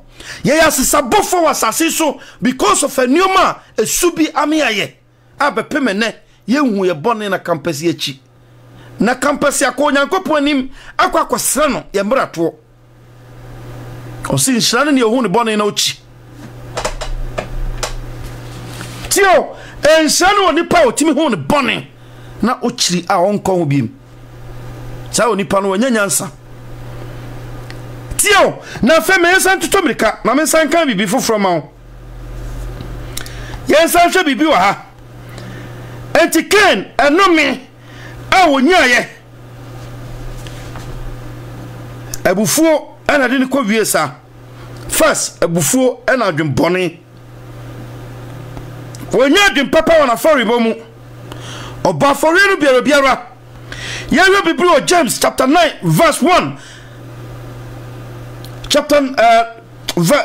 ye yasisabofo wasase so because of a newma esubi amiaye abepemene ye hu ye bone na campus echi na campus akonya nkopon anim akwakosre no ye mrato osi nshirane ne hu ne bone na ochi tio enshirane oni pa otimi hu ne bone na ochiri a onko hu biem sa oni pa no wanyanyansa tio na feme yensan tutomrika na mensan kan bibi foforo ma wo yensan hwe bibi wa ha enti ken enome a wonyaye abufuo ana de ne ko wiesa first abufuo ana adwembone wonya dwem papa wana foribo mu oba forenu biara yewe bibi o James chapter 9 verse 1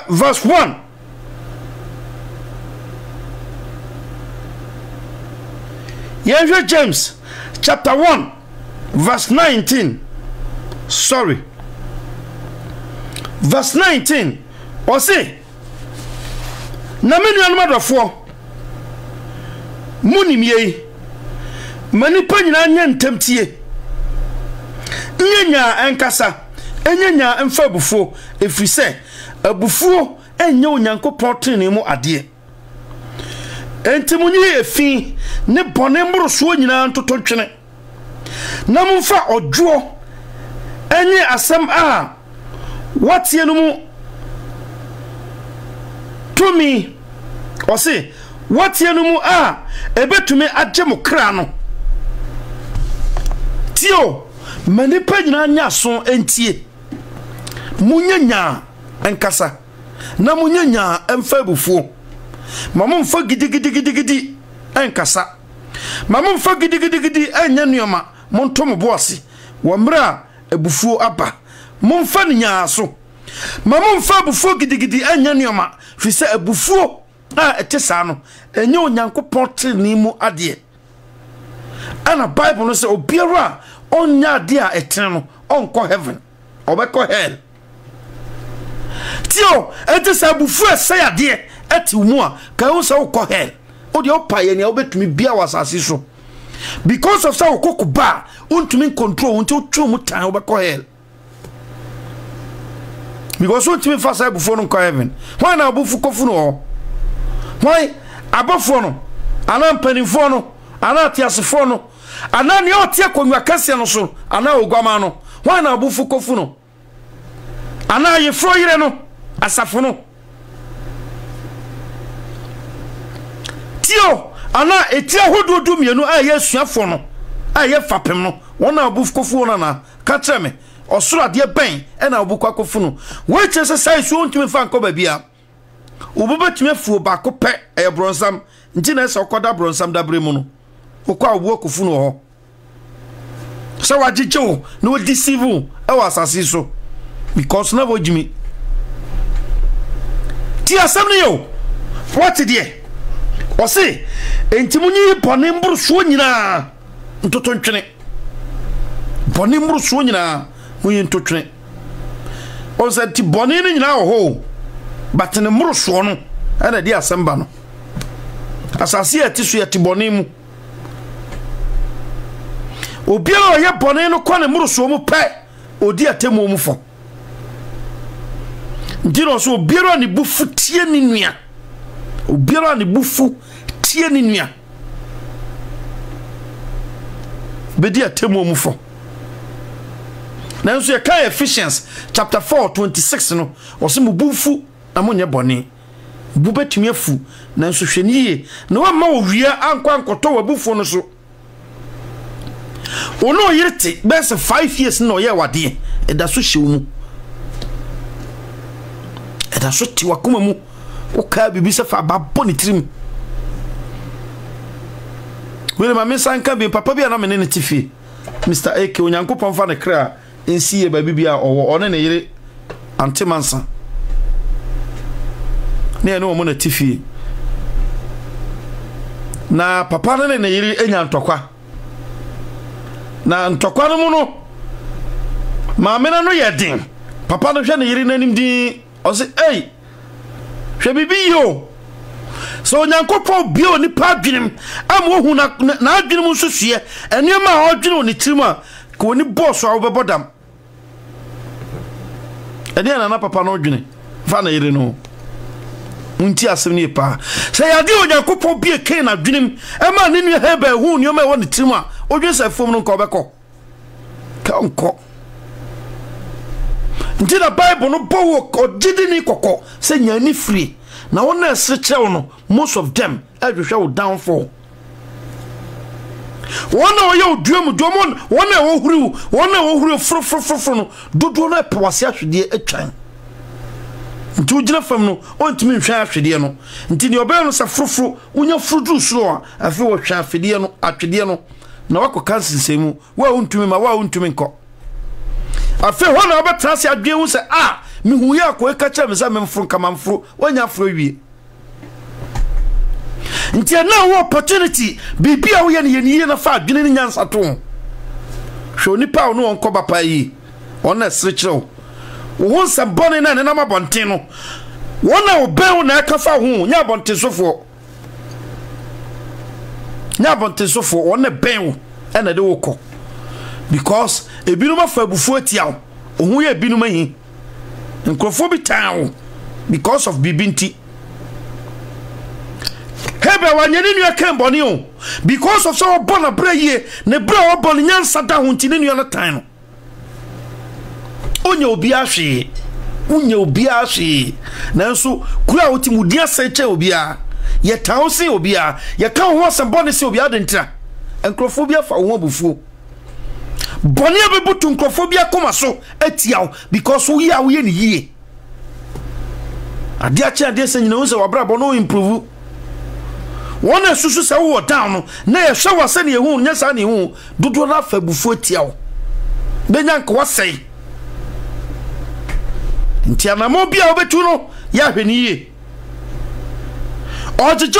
verse 1 yewe James chapter 1 verse 19 verse 19 o say na menu anmadofo munimie manipa nyina nya ntamtie nyanya enkasa enyanya emfa abufuo efrise abufuo enye onyankopon tene mu ade entimunyi efi ne bone mboroso nyina ntototwene na mumfa odwo enye asem a watie no mu tumi osi watie no mu a ebetumi agye mo kra no tio manipa nyina nya so entie munyanya enkasa na munyanya emfa abufuo mamumfa gidigidi enkasa mamumfa gidigidi enya nuoma montom boase wamra abufuo aba mumfa nya so mamumfa abufuo gidigidi enya nuoma fise abufuo a etesa no enya onyankopon tene mu ade ana bible no say obiara onya ade a etene no onko heaven obeko hell tio etesa abufuo say ade eti mu a ka wo say okọ hell o de opaye ne obetumi bia wasase so because of say okoko ba untumi control unti otwo mu tan obeko hell because untumi fa say abufuo no nko heaven why na abufu kofu no why abofo no ana mpanifo no ana atiasefo no ana ne otie konwa kase no so ana ogwama no why na abufu kofu no ana yefro yire no asafo no tio ana etia hododo mienu a ye suafo no a ye fapem no wona abufu kofu no na ka treme osoro ade ben e na abufu kofu no we chese sai so ntumi fa nko ba bia ububetime fuo ba ko pe e bronsam nti na se okoda bronsam dabre mu no okwa obuo kofu no ho so wajijo no deceive e wasase so because na wojimi ti asam ne yo what there o se enti munyi bone mburu so nyina ntoto ntwene bone mburu so nyina munyi ntotwene o se ti bone ni nyina ho but ne mburu so no ana di asamba no asase ati so yati bone mu obiara ye bone no kwa ne mburu so mu pe odi atemu mu fo ndiro so obiara ni bufu tie ni nua obiara ni bufu tie ni nua bedi atemu mu fo na nso ye kai Ephesians chapter 4:26 no osemu bufu na monye bone bu betumi afu na nso hweniye na wa ma owia ankwa ankoto wa bufu no so ono yirete bese 5 years no ye wade eda so hyewu eda so ti wakoma mu o ka bibi se fa babbo ni tirim wele ma mensanka bi papa bi na me ne tifi Mr. AK onyankopon fa ne kra ensiye ba bibia owo one ne yire antemansa ne no mo na tifi na papa no ne yiri enya ntokwa na ntokwa no mu no maame na no yedin papa no hwe ne yiri nanim din o se ei hwe bibi yo so nyankopon bio ni pa adwenem amohu na adwenem nsusue enema a odwene oni tirima ko ni boss a obebodam ene na papa no odwene fa na yiri no unti asem ni pa se yade onyankopon bie ken na adwenem ema ne nu hebe hu ni o ma woni tirima odwene se fom no nko obekọ ka nko nti na Bible no bowo odidi ni kokọ se nyani free na wona esrechew no most of them adwehwe wo downfall wona wo ye oduam domon wona wo huru frofrofrofro no dodo na pawase ahwede atwan nti ugina fam no ontimi nhwa ahwede no nti ne obey no sa frofro unya frudu suro a afi wo hwa ahwede no atwede no na wako kansensemu wa ontumi ma wa ontumi nko afi hona obetrase adwen hu se mi hu ya ko eka cha me za memfro kamamfro wanya afro wie nti na wo opportunity bibia wo ye ne ye na fa adwene ni nyansa to hwe onipa wo no onko bapa yi ona srechew wo nsam bone na ne na mabonten no wona wo ben na aka fa hu nya bonten sofo wona ben wo ena de wo ko because ebinum afa bufu atia wo hu ye ebinum ahi nkrofo bi town because of bibinti hebe wanyeni nu akemboni o because of so bona braye ne bra obon nyansa da ho ntini nu na tan no onye obi ahwe nanso kura otimudi aseche obi a ye tawse obi a ye ka ho asemboni se obi adentira nkrofo bi afa ho abufuo boni abebutu nkrofo bi akoma so atiaw because wo ya wo ye ni yie ade ache ade se nyina wo se wabra bono improve wona susu se wo down no na ye hwe wase ne hu nya sa ne hu dodo na fa bufuo atiaw benya nka wasei nti anamo bia obetu no ya hwe ni yie ojeje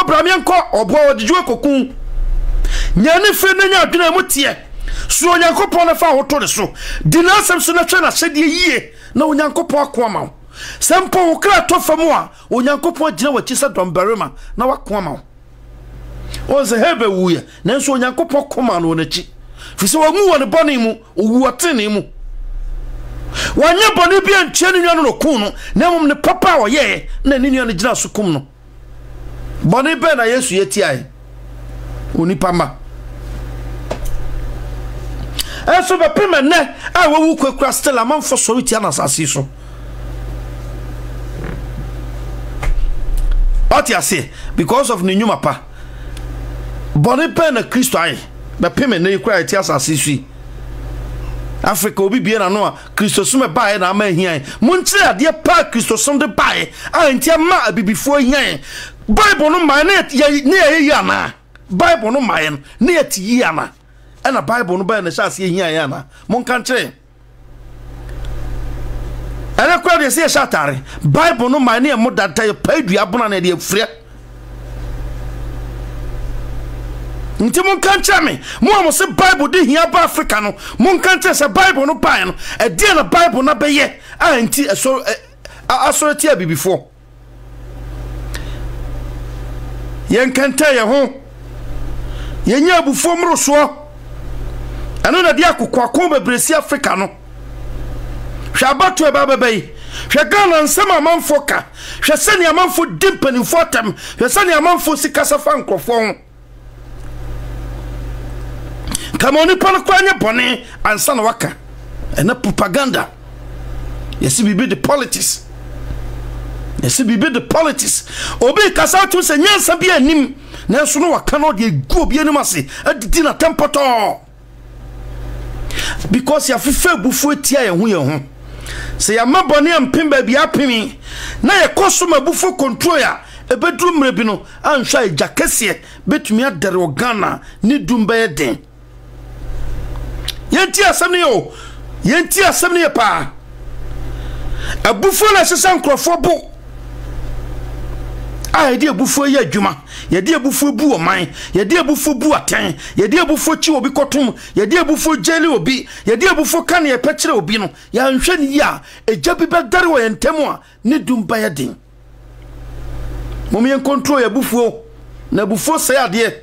bramienko obo ojeje kokun nyane fe na nya adwena mu tie so onyankopon na fa hoto de so dinasem so na hwe na hyede yie na onyankopon akoama sempo wo kra to famu a onyankopon gina wachi sa dombarema na wakoama o ze hebe wuya nanso onyankopon koma no nachi fise wamu wone bone mu owu atene mu wanya bone bia ntia ne nwa no kun no na mum ne papa wo ye na ne nwa no gina so kum no bone be na Yesu yeti ai oni pama eso be pema ne a wawu kwakura stella manfo so iti na asase so oti ase because of ne nyuma pa bone pe na Kristo ai be pema ne kwakura iti asase so Africa obi bia na no a Kristo so me bae na ma hian munchire ade pa Kristo so de bae a ntia ma abibifo hian Bible no ma ne ye ana Bible no ma ne ye ti ana ana Bible no ba na sha se hian ana mon kan kire ana kwa de se shatare Bible no ma ne mo data ye pa dua bona na de afure nti mon kan kire me mo se Bible de hia ba Africa no mon kan kire se Bible no pa no e de na Bible na be ye a nti so ti abibifo yen kanta ye ho yenya abufo mroso anu na dia akokwa bebresi Africa no hwa abatu eba bebai hwa Ghana nsema amanfo ka hwa sani amanfo dimpani fotam hwa sani amanfo sikasa fa nkrofo ho kama oni pana kwanya bone ansa na waka ena propaganda yesi bibi the politics obi kasa to se nyansa bia nim na so no waka no de guo bia nim ase adidi na tempoto because ya fefe bufu etia ye ho se ya mabone ampemba bia apemi na ye koso mabufu control ya ebedru mrebi no anhwa ejakese betumi adere Ghana ni dumba ye den yenti asem ne pa abufu na sesa nkrofo bo yɛde abufuo yɛ adwuma yɛde abufuo bu oman yɛde abufuo bu aten yɛde abufuo chi obi kotom yɛde abufuo jeli obi yɛde abufuo kan yɛ pɛkyerɛ obi no yɛanhwɛ ne ya egya bi bɛdare wɔ yɛntɛm a ne dumba yɛ den mom yɛn control yɛ abufuo na abufuo sɛ adeɛ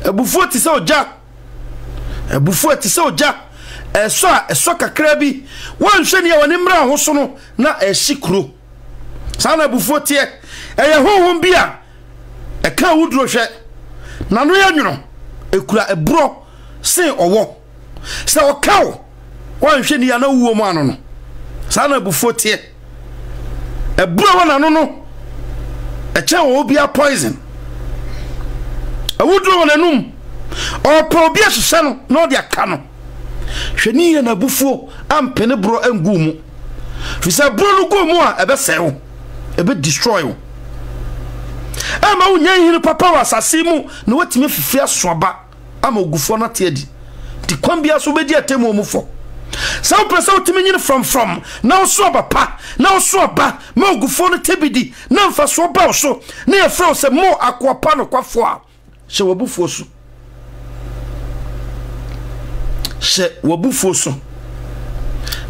abufuo ti sɛ ogya abufuo ti sɛ ogya ɛsɔ kakra bi wɔnhwɛ ne ya wɔ ne mmra ho so no na ɛhyi kuro saa na abufuo teɛ ɛyɛ honhom bi a ɛka wuduro hwɛ na no yɛ nwono ekura ebro sen ɔwɔ sɛ ɔkaw wɔnhwɛ ne ya na wuo mu ano no saa na abufuo teɛ ebro wɔ na no ɛkyɛ wɔ obi a poison awuduro wɔ nanum ɔpɔ obi ahyehyɛ no na ɔde aka no hwɛ ne yɛ na abufuo ampene bro angu mu fi sɛ bro no gu mu a ɛbɛsɛe wo ebe destroy wo ama wo nyan hiri papa wa asase mu na watime fifia soaba ama ogufo na te adi di kwambia so bedi atemu omufo sa wo presa wotime nyine from na wo so papa na wo so ba ma ogufo no tebidi na mfa so ba wo so na ye frɛ wo sɛ mo akoapa no kwafo a hye wabufuo so hye wabufuo so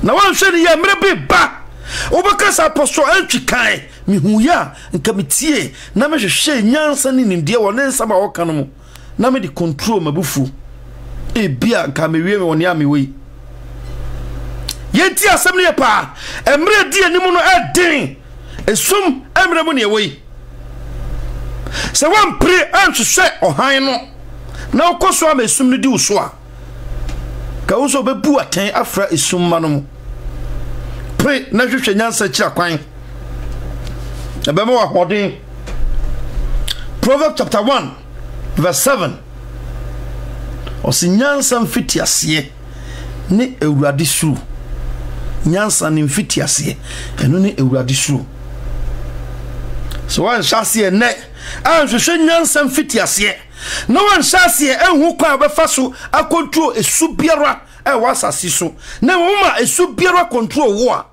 na wanhwɛ ne ya mre bi ba obakasa apostle antwi kan mihuya nka metie na mehwehwe nyansa ne nimdie wɔ ne nsama wɔka no mu na me de control mabufu ebia nka mewie me wɔ ne amewe yenti asɛm ne pa emre die ne mu no ɛden esum emre mu ne ewe sɛ wampre anhwehwɛ ɔhan no na wokɔso ama esum no di wo so a ka wo so bebu aten afra esum ma no mu pre na hwehwɛ nyansa kira kwan ebema wa hodin Proverbs chapter 1 verse 7 osi nyansa mfiti ase ne ewurade suru nyansa ne mfiti ase eno ne ewurade suru so wan hyase ne anhwehwɛ nyansa mfiti ase no wan hyase ehu kwa obefa so akontrol esu biara wasasi so na woma esu biara control wo a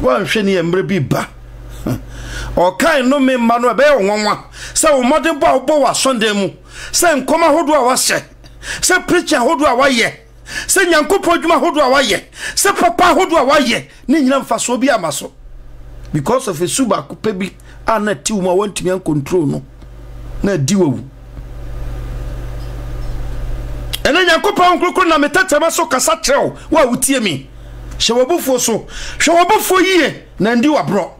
wanhwɛ ne emre bi ba o kan no me ma no be wonwa sɛ wo modern ba wo wa Sunday mu sɛ nkoma hodo a wahyɛ sɛ preacher hodo a wayɛ sɛ nyankopɔ adwuma hodo a wayɛ sɛ papa hodo a wayɛ ne nyina mfa so bi amaso because of esu ba kopa bi ana tiwu ma wantumi an control no na diwu ena nyankopɔ nkrokro na metatama so kasa kyerɛw wa wutie mi hye wobufo so hwe wobufo yie na ndi wabro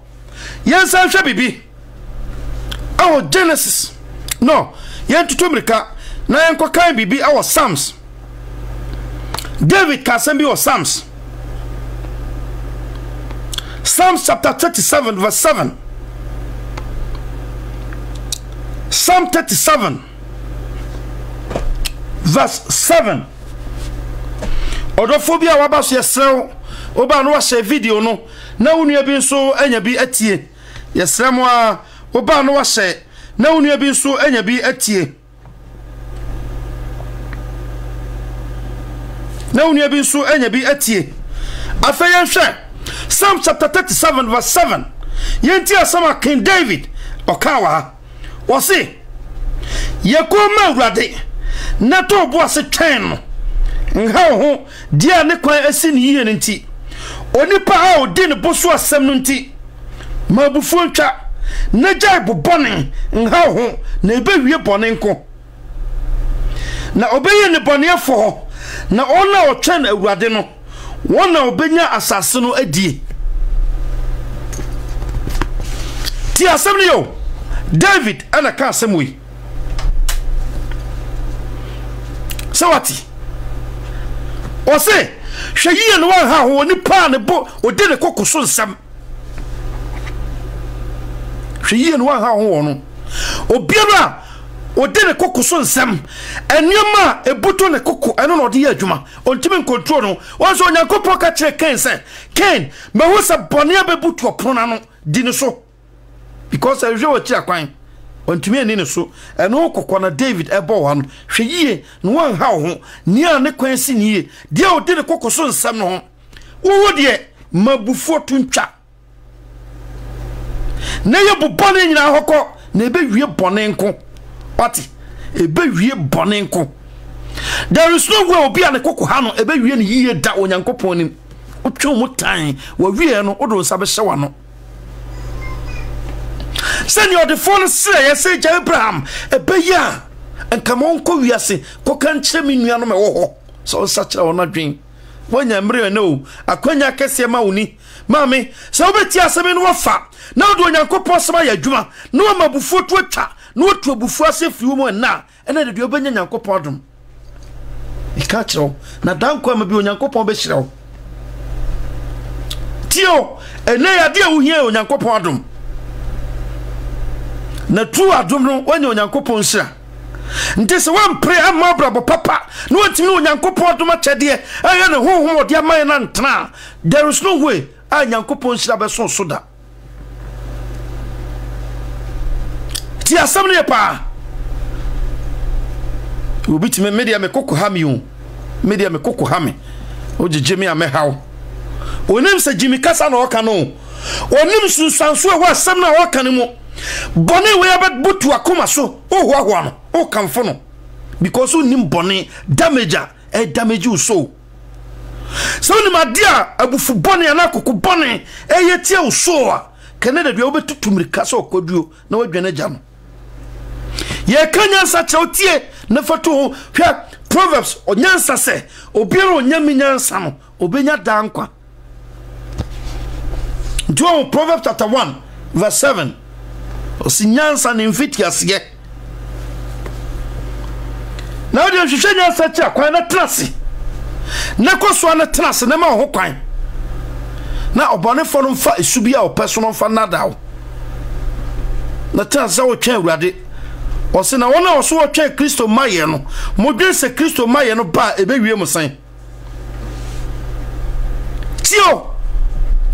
yensa hwe bibi awo Genesis no yentuto mirika na yenko kan bibi awo Psalms David kasem bi o Psalms chapter 37 verse 7 Psalm 37 verse 7 odophobia wabaso yesrew oba no wa share video no na wonua bi nso anya bi atie yesrem a oba no wa share na wonua bi nso anya bi atie na wonua bi nso anya bi atie afeyen hwe Psalm chapter 37 verse 7 yenti asama King David okawa wose yekoma awurade na to bo ase twɛn no nha ho dia ne kwan asi ne yie nti onipa a odi ne boso asɛm no nti mabufuo ntwa na gya bobɔne nha ho na ebewie bɔne nko na obeye ne bɔne afɔ na ona ɔtwɛn awurade no wona obenya asase no adie ti asɛm no yo David ana ka asɛm wi sawati ose hwe yie no wan ha ho ni pa ne bo odi ne kokoso nsam hwe yie no wan ha ho no obiara odi ne kokoso nsam enema ebuto ne koko eno no odi adwuma ontimi control no wonso onyankopɔ ka kire Ken se Ken ma ho sa bone abebuto opona no di ne so because I hwe wachi akwan ontumi ani ne so eno kokko na David ebo wa no hwe yie no wan ha ho nia ne kwan si nie de odi ne kokoso nsam no ho wo de mabufuo tuntwa na ye bu bone nyina hokọ na ebe wie bone nko pati ebe wie bone nko there is no way obi an kokko ha no ebe wie ne yiye da onyankopon nim otwe mu tan wa wie no odo nsa be hye no send your the phone say say Abraham ebe ya enkamon ko wiase ko kan kire me nua no me wo ho so sa kire wona dwen wonya mre no akwanya kese ma woni mame so obeti aseme no wafa na do onyankopon sema ya adwuma no mabufu to atwa no to abufu ase fiwo mo na ena de obenya nyankopon adom ika kire na danko ma bi onyankopon be kire wo tio ene ya de wo hie onyankopon adom na tu adom no wonya onyankopon hira nti se wan pray ama brabo papa no wantimi onyankopon adom achede aye ne honhom odi amaye na ntena there is no way anyankopon hira be so soda ti asem ne pa obi ti me media me kokko ha mi o media me kokko ha mi o jejemi amehaw onim se jimi kasa na oka no onim sunsanso e ho asem na oka ne mo bone we abet butu akoma so o ho no o kamfo no because onim bone damager e damage you so ni madia abufu bone na kokko bone e yetie o so a Canada de obetutumrika so koduo na wadwane gya no ye kanyansa chawtie na fato hwa Proverbs onyansa se obiero onyami nyansa no obenya dankwa do Proverbs chapter 1 verse 7 osinyansa ne mfiti asye na odi hwehwe nyansa cha kwan na trase na koso na trase na ma ho kwan na obone fo mfa esubi a opeso no mfa nadaw na trase wo twa awurade ose na wona oso wo twa Kristo maye no modwense Kristo maye no ba ebewie musan tio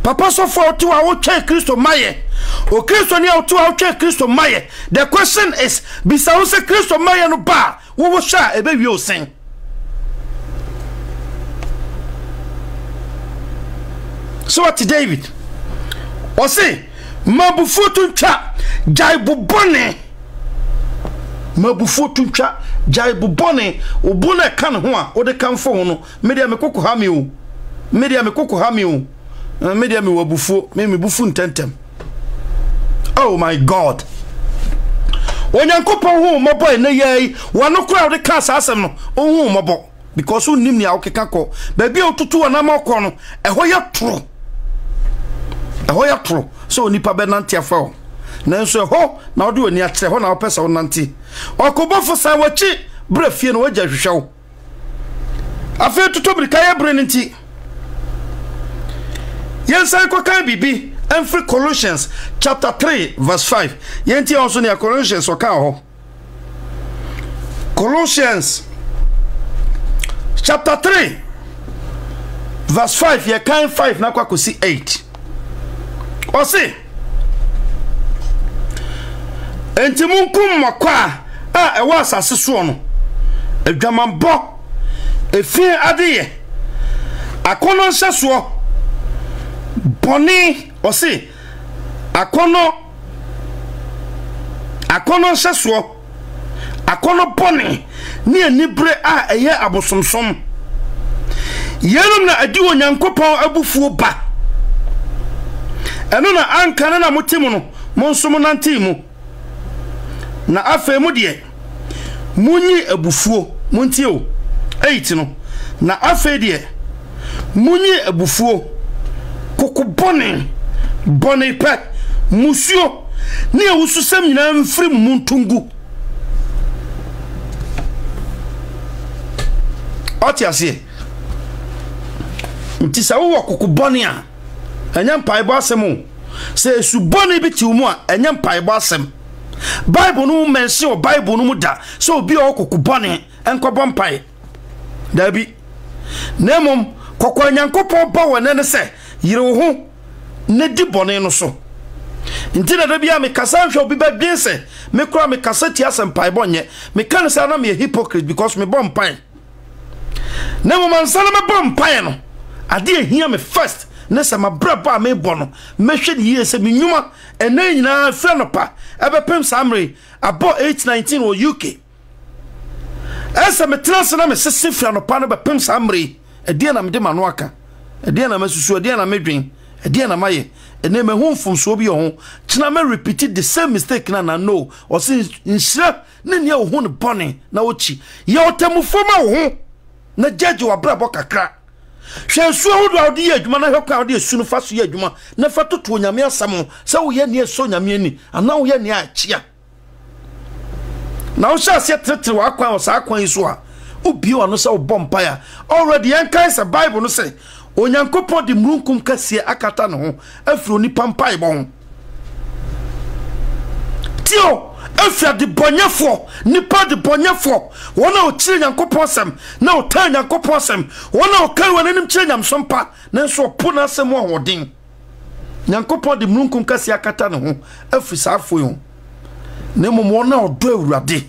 papa so for to wo twa Kristo maye o Kristo ni to wo twa Kristo maye the question is bisa wo se Kristo maye no ba wo sha ebewie osen so what David ose mabufu tuntwa jaibu bone mabufu tuntwa jaibu bone obuna kan ho a ode kanfo ho no media me kokko ha mi o media me kokko ha mi o media me wabufu me bufu ntentem oh my god onyankopon ho mobo na yai wano kura ode ka asasem no ho mobo because unim ni awkeka ko ba bia otutu wana makọ no eho ya tro so nipa be nante afa nanso eho na ode oni akyere ho na opesa wonante okobofo sa wachi brefie no wagya hwehwew afa tutobirika ya bre nti yensa ko kan bibi Every Colossians chapter 3 verse 5 yenti also near Colossians oka ho Colossians chapter 3 verse 5 ye kan 5 na kwa kosi 8 o se enti munkum makwa a ewa asase so no adwamambo efie adeye akono nsaso boni o se akono nsaso akono boni ni anibre a eye abosomsom yenum na adi onyankopon abufuo ba eno na anka na mutimu no monsom nantimu na afemu de munyi abufuo montio 8 no na afedie munyi abufuo koko bone pe musuo ne awususam nyina mfiri muntungu otiasie ntisa wo koko bone a enya mpaibo asem se su bone bi ti umu a enya mpaibo asem Bible no mention o Bible no muda so obi o koko bone enkobo mpai dabi nemom koko nyankopon ba wone ne se yire wo ho ne di bone no so nti na dabi a me kasa hwe obi ba dwense me kura me kasa ti asem paibo nye me kan se na me hypocrite because me bom pai nemom ansana me bom pai no ade ehia me first nessa ma braba me bono me hwe de yie se me nwuma ene nyina fra no pa ebepem samre abo 819 wo UK esa me trans na me sese fra no pa no bepem samre ede na me de mano aka ede na masusu ede na medwen ede na maye ene me hu mfumso bi ho kina me repeat the same mistake na no o se nhyira ne ne wo hu ne bone na ochi ye otamufo ma wo hu na judge wa brabo kakra hwe su hodo odi adwuma na hwekwa odi esu no faso ye adwuma na fatoto onyame asam se wo ye ne eso nyame ani ana wo ye ne achia na wo sha se tete wa kwan wo sa kwan iso a obi wo no se wo bompa ya already yan kan se bible no se onyankopon di mrunkum kasie akata no ho afro ni pampai bon tio afia di bonyefo nipa di bonyefo wona o chire nyankopon sem na o tan nyankopon sem wona o kan wona nim chire nyamsompa na so po na sem ho hodin nyankopon di mrunkum kasie akata no ho afri safo yo na momo na odo awurade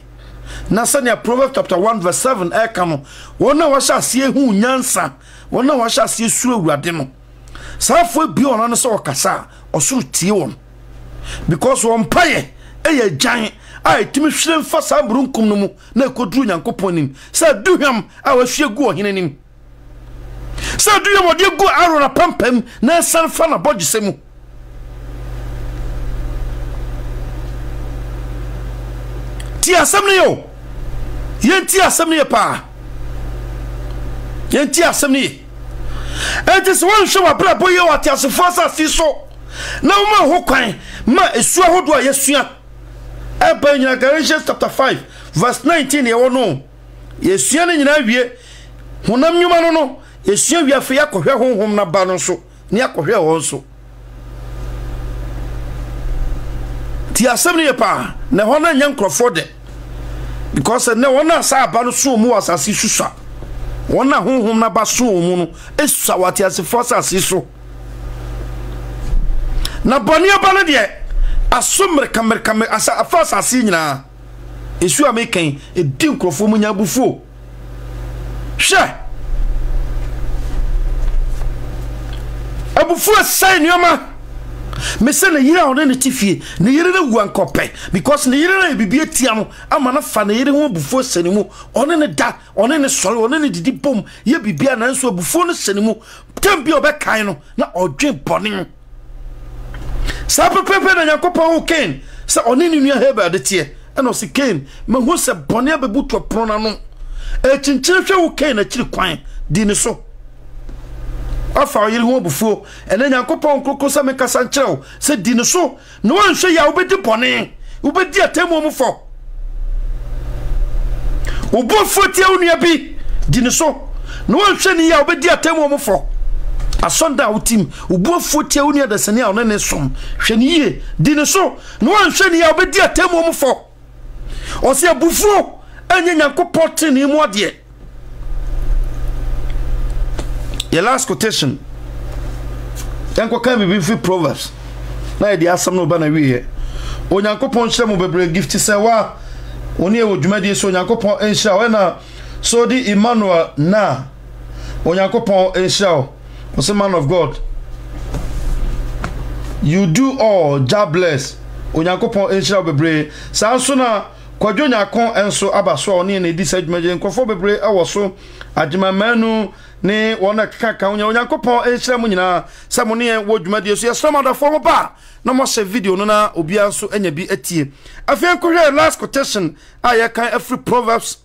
na sanya Proverbs chapter 1 verse 7 eka no wona wa sha sie hu nyansa wona wa sha sie suru awurade no safo bi ona no so kasa osuru tie won because won paye eye jan ai timi hwere mfa sa burunkum no mu na ekoduru nyankopon nim sa duhwam a wa hwie gu ohene nim sa duhwam ode gu aro na pampam na san fa na bodgisemu ti asem ne yo yenti asem ne pa yenti asem ne enti so won hwe wa bra boye wa ti asefo asasi so na wo ma ho kwan ma esu ahodo a yesua eba nyina Galatians chapter 5 verse 19 ye wono yesua ne nyina wie honam nyuma no yesua wi afa yakohwe honhom na ba no so ne yakohwe won so ti asem ne pa na hona nya nkrofo de because ne wona sa ba no so mu asasi susua wona honhom na ba so mu no esusa wati asefo asasi so na boni abale de asomre kamer asa afasa asi nyina esu amekan edi nkrofo mu nya bufuo hwe abufuo sai nyoma mese na yire one ne tifie ne yire na wu ankope because ne yire na bibie tia no ama na fa ne yire ho abufuo sani mu one ne da one ne sori one ne didi bom ye bibia na nso abufuo no sani mu tembi obekan no na odwe bone sa pepepe na yakopon Cain sa oni ni nua Hebel de tie eno se Cain mahu se bone abebuto prona no e chinchire hwe wo Cain na chiri kwan di ne so afa yiri ho bufuo ene yakopon kroko sa mekasa nkyerɛw se di ne so no wanhwe ya obedi bone obedi atemu mu fo obofo tie onua bi di ne so no wanhwe ni ya obedi atemu mu fo asonda utim ubuofo tie unia da sene a one ne som hwe ne yie di ne so no wanhwe ne ya obedi atemu mu fo o se abufuo anya nyankopon te ne mu ade your last quotation yanko kan bi fi Proverbs na e di asam no ba na wiye onyankopon hye mu bebre gift se wa oni e wodwumadi so onyankopon enhya we na so di Emmanuel na onyankopon enhya what's a man of God? You do all, God bless. Onyankopon enhira bebre. Sa so na kwadwo nyakon enso abaso oni na edi sadwumaje nkofo bebre awoso adwumamanu ne wona kaka onyankopon enhira mu nyina sa mo ne wodwumade so yesoma da fo ba na mo se video no na obia so anya bi atie afen ko hwe last quotation aya kan every Proverbs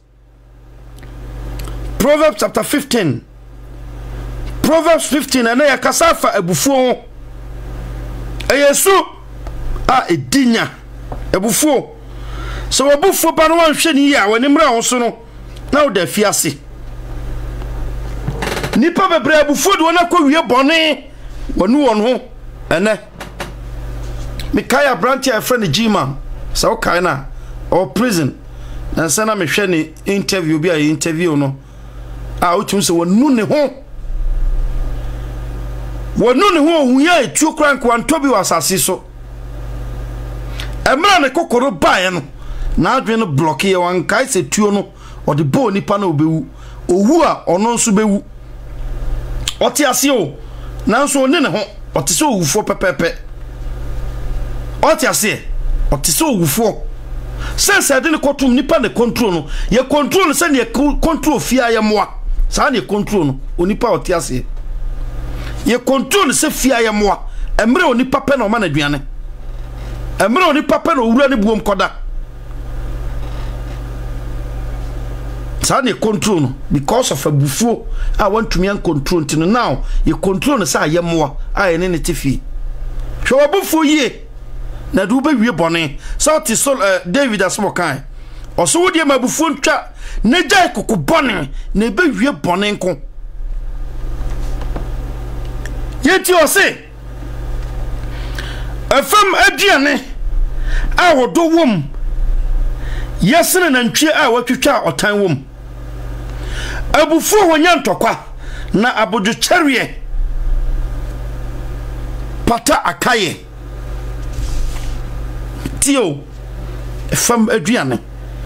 chapter 15 Proverbs 15 and ya kasafa ebufuo eyesu a edinya ebufuo so ebufuo ba no wanhwe ni ya wani mra wo so no na wo da fiase nipa bebre ebufuo de wona ko wie bone wonu won ho ene mikaya branch a friend Jima so kai na or prison na sana me hwe ni interview bi a interview no a utum se wonu ne ho wonu ne ho huya etu kranko antobi wasase so emra ne kokoro bae no na adwe no block ye wan kai se tuo no ode bo nipa na obewu owu a ono nso bewu oti ase o nanso one ne ho otise owufo pepepe oti ase otise owufo sense de ne kotum nipa ne control no ye control se ne control fia ye moa sa ne control no onipa oti ase ye control se fia ye moa emre onipa pe na o ma na aduane emre onipa pe na owura ne buom koda sa ne control no because of abufuo I want to me control till now you control no sa ye moa a ene ne tifi hwe abufuo yie na do be wie bone so ti so David asmokan oso wo de mabufuo ntwa ne jai koko bone na be wie bone nko yeti ose afam aduane a wodo wom yesene na ntwe a watwitwa otan wom abufuo wonya ntokwa na abodu cherie pata akaye tio efam aduane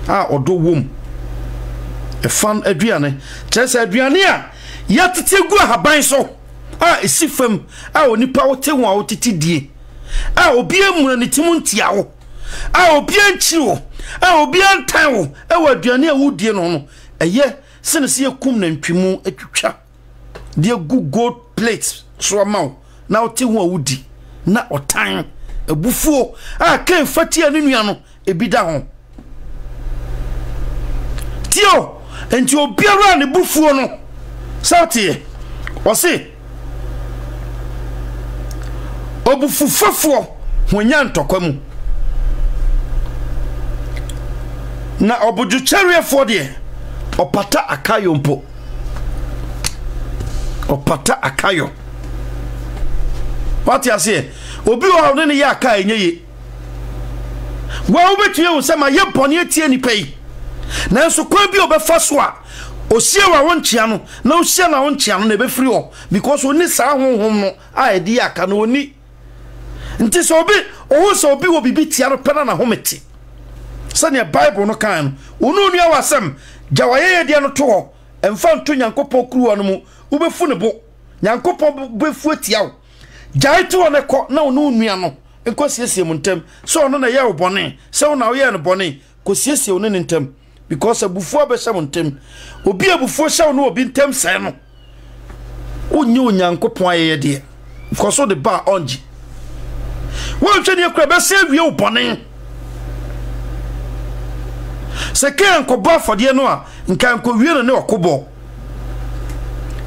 a odo wom efam aduane chese aduane a yatete gu ahaban so a esifam a onipa wote ho a wotete die a obi amuna ne timu ntia wo a obi anchi wo a obi antan wo e wa aduane a wodie no no eye senese yakum na ntwimu atwitwa de gu gold plates so amaw na wote ho a wodi na otan ebufuo a kan fatia ne nua no ebida ho tio enti obiara ne bufuo no sautie ose obufufafo honya ntokwa mu na obuju chariefo de opata akayo mpo opata akayo what you say obi wo ne ya aka enyeye wa obetuye wo sema ye bone atie ni pei na nso kwa bi obefa so a osie wa wonchia no na osie na wonchia no na be free ho because oni sa honhom no a edi aka na oni nti so obi owo so obi wo bibi tia no pena na hometi sane bible no kan onu nua wasem jawaye de no to ho emfa nto nyankopɔ kruwa no mu ubefu ne bo nyankopɔ befu atia wo jaito one ko na onu nua no enko siesie mu ntem so ono na ye wo bone se wo na wo ye no bone ko siesie wo ne ntem because abufu abesha mu ntem obi abufu sha wo no obi ntem sai no onye onyankopɔ ayeye de because so the bar onji wo twe ne kura be se wie wo bone se kan ko ba fodie no a nkan ko wie no ne okobo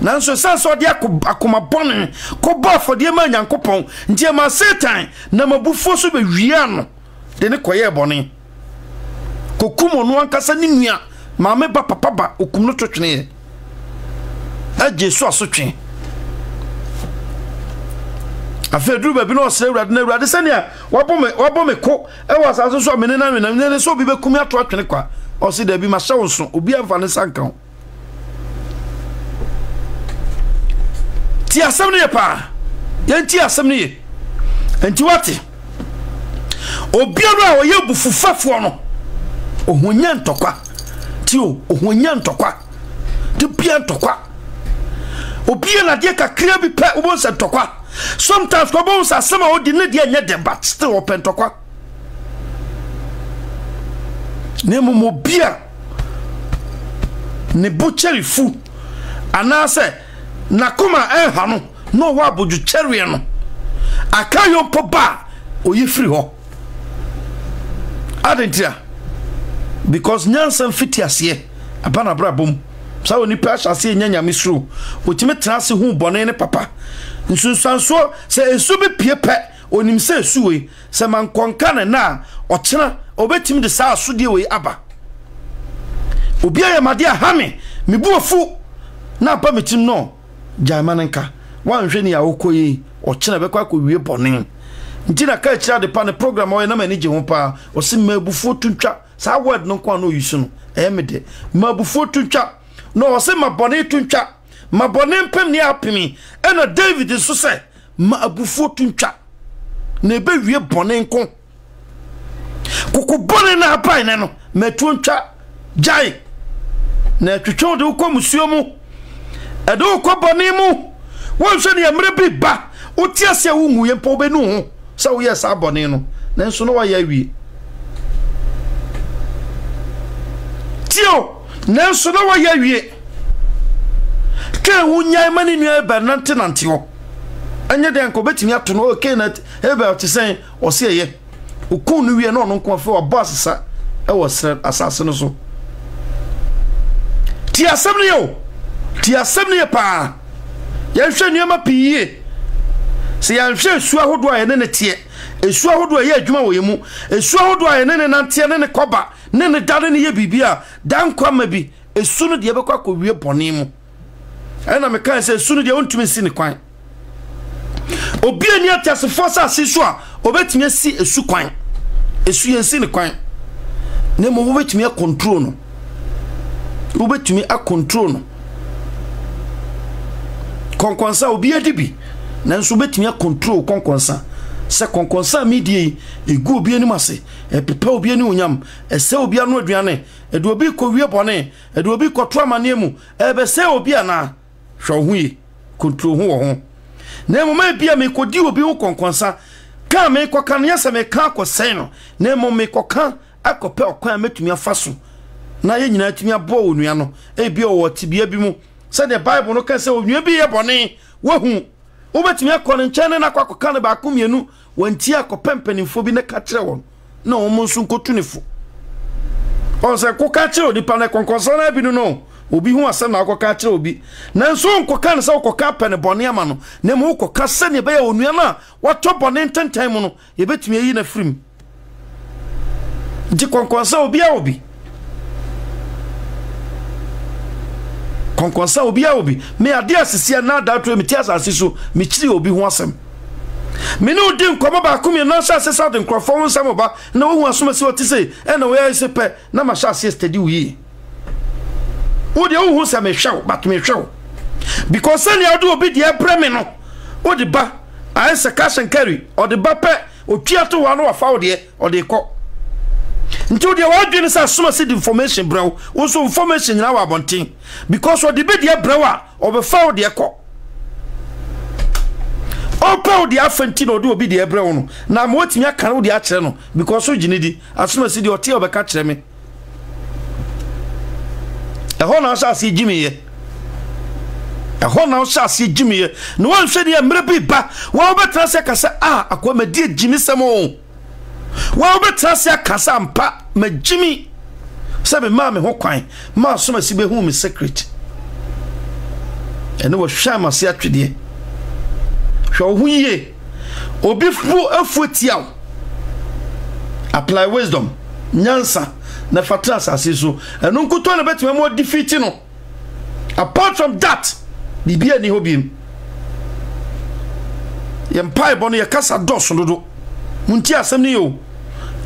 nanso sanso de akoma bone ko ba fodie ma nyankopon ntie ma satan na mabufuo so be wiea no de ne koye bone kokumo no ankasa ni nua ma me ba papa ba okum no twetwene aje so asotwe afedru ba bi no sere urade na urade sania wabo me ko e wasaso so amene na ne so bi be kum ato atwene kwa o se da bi ma hye wonso obi amfa ne sankan ti asem ne pa yanti asem ne enti wate obiara o ye bufufafo no ohonya ntokwa ti o ohonya ntokwa ti bia ntokwa obia na de kakra bi pe obonsa ntokwa sometimes ko bonsa sama odi ne de anya dem but still open ntokwa ne mo bia ne butchery fu anase nakoma ehanu no wa boju cherry no akayo poba oyefri ho adentia because nyansan fiti ase abana brabom sa oni pasha ase nyanya misru otime trase hu bone ne papa nsunsanso se esu be piepe onim se esuwe se mankonka ne na ochena obetimi de sa asodie we aba obi ayamade ahame mebuofu na ba metim no jaimanenka wanhwe ne yawokoyi ochena bekwa ko wie bone ntina ka kira de pa ne program o na mani je ho pa o se mabufu tuntwa sa word no kwa no yusu no emede mabufu tuntwa no o se mabone tuntwa mabone mpem ne apimi ena David so se mabufu tuntwa na be wie bone nko kuku bone na abai ne no metuntwa jai na twetwe de uko musuo mu edo uko bone mu won hwe ne mre bi ba oti ase wo ngu ye mpo be nu ho sa wo yes abone no nanso no wa ya wi tio nanso no wa ya wi ke wo nyai mani nu e ba nante ho anya den ko betimi ato no okay na e ba te sen o se ye ukun nu wi no no nko fa boss sa e wo sre asase no so ti asem ne pa ya hwe nuama piye se ya hwe su ahodo a ye ne tie esu ahodo a ye adwuma wo yemu esu ahodo a ye ne nante ne koba ne dare ne ye bibia dan kwama bi esu no de be kwa kowie bone mu ana me kan se esu no de ontumi si ne kwan obi ani atasefo sa asiso a obetumi asi esu kwan esu ye si ne kwan ne mo obetumi a control no obetumi a control no konkonsa obi adibi nanso obetumi a control konkonsa se konkonsa media egu obi ani mase epepa obi ani onyam ese obi anu aduane edu obi kowie bone edu obi koto amane mu ebe se obi ana hwo huye control ho wo ho na mo ma bia me kodi obi ho konkonsa ka me koka no yesa me ka kosen no na mo me koka akope okwan metumi afaso na ye nyina tumi abo onua no e bia o tibia bi mu se the bible no ka se onua bi ye bone wo hu wo betumi akọ nkyene na kwakoka ne ba komienu wanti akopempanimfo bi ne ka kire won na wo monsu nkotunifo on se ko ka kire odi pa na konkonsa na bi no obi hu asem na akoka kire obi nanso nkoka ne se okoka pene bone ama no na mo okoka se ne be ya onua na wato bone ntentan mu no ye betumi ayi na frim di konkonsa obi a obi konkonsa obi a obi me ade asese na datro me tia asase so me kiri obi ho asem me no di nkomo ba ko me no sha asese de nkrofo ho nsem ba na wo hu asoma se oti se e na we ase pe na ma sha asese steady wi wo de wo hu se me hwew but me hwew because any odo obi de breme no wo de ba a ese cash and carry o de ba pe o tuato wa no wa fa wo de o de ko nti de wa dwene sa soma se information brew wo so information na wa bonten because o de be de brew a o be fa wo de ko o pa wo de afanti no de obi de brew no na mo timi aka wo de a kire no because o gine di asoma se de o te o be ka kire me e ho na sa se gimi ye e ho na sa se gimi ye no wan hwe de mre bi ba wo betra se ka se akwa ma di gimi samo wa betra se akasa mpa magimi sabe ma me ho kwan ma soma si be hu me secret ene wo hwa ma se atwede hwa hu ye obi fu afuatia apply wisdom nyansa na fatra asase so eno nkuto na betime mo defeat no apart from that bibia ni hobiem ye mpai bono ye kasa doso dodo munti asem ni yo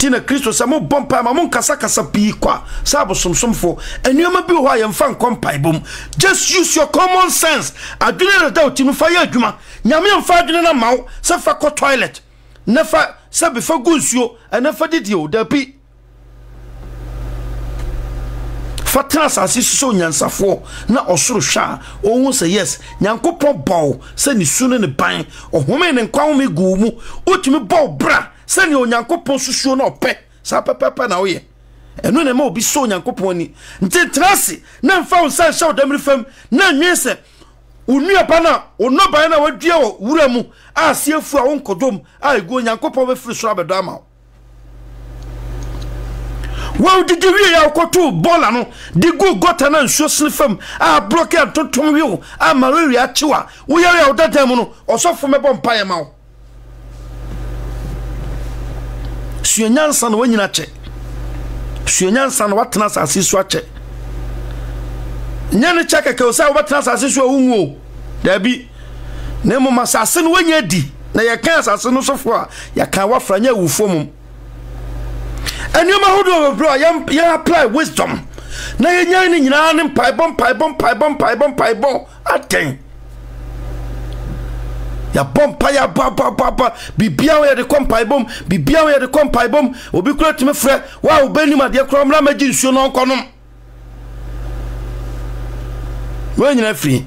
tina Kristo sa mo bompa ma mo kasa kasa pi kwa sabo somsomfo enuoma bi ho ayemfa nkompai bom just use your common sense adwene na da otimi fa ya adwuma nyame mfa adwene na mawo se fa ko toilet na fa se be fa gunsuo na fa didio da bi fatra asase so nyansafo na osoro hwa ohun se yes nyankopon bow se ni sunu ne ban ohome ne nkwa home gu mu otimi bow bra se ni onyankopon susuo na ope sa pepepe na oye enu ne ma obi so onyankopon ni nti trase na mfa unsa hwa odamri fam na nwese unua pa na onoban na wadua wo wura mu asiefu a wonkodom a egu onyankopon be firi so abedo ama wow did you hear koto bola no di go gota na nsuo snifam a block ya totom wi a malaria chiwa wo ya odata mu no osofo mebo mpaye ma wo suenyansa na wanyina che suenyansa na watena asase so ache nyane chaka ke osa watena asase so awunwo da bi na mo masase no wanya di na ye kan asase no sofo a ya kan wafranya wufo mum and you ma bro ya apply wisdom na ye nyan ni nyina ne pai bom aten ya bom pa ya ba bibia we de kompai bom bibia we de kompai bom obi kura timi frɛ wa obani ma de kura mra magi nsuo no nkonom we nyina free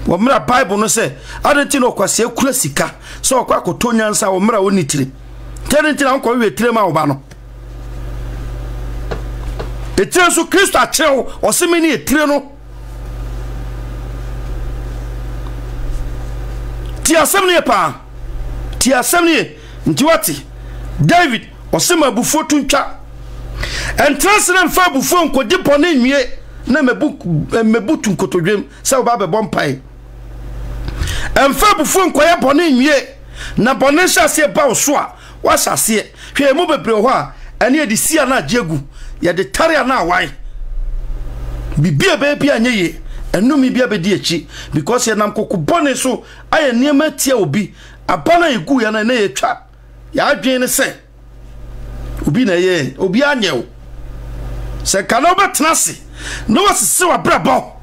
wo mra Bible no say adenti no kwase akura sika so okwa kotonyansa wo mra woni tire tedenti na nko we tire ma wo ba no etire so Kristo achew osemeni etire no ti asem ne pa ti asem ne ntiwati David osema bufo tuntwa entrance mfa bufo nkodi pone nwie na mebutu nkotodwem se oba be bompai emfa bufo nkoye pone nwie na pone hyase ba oso a wa hyase hwe mu bebre ho a ene edi sia na agegu ye de tare na awai bibia be bia nyeye enumi bia be di echi because ye nam kokubone so aye niema tia obi abana egu ya na ye twa ya adwen ne se obi na ye obi anyew se kana betnase no wasese wa brabo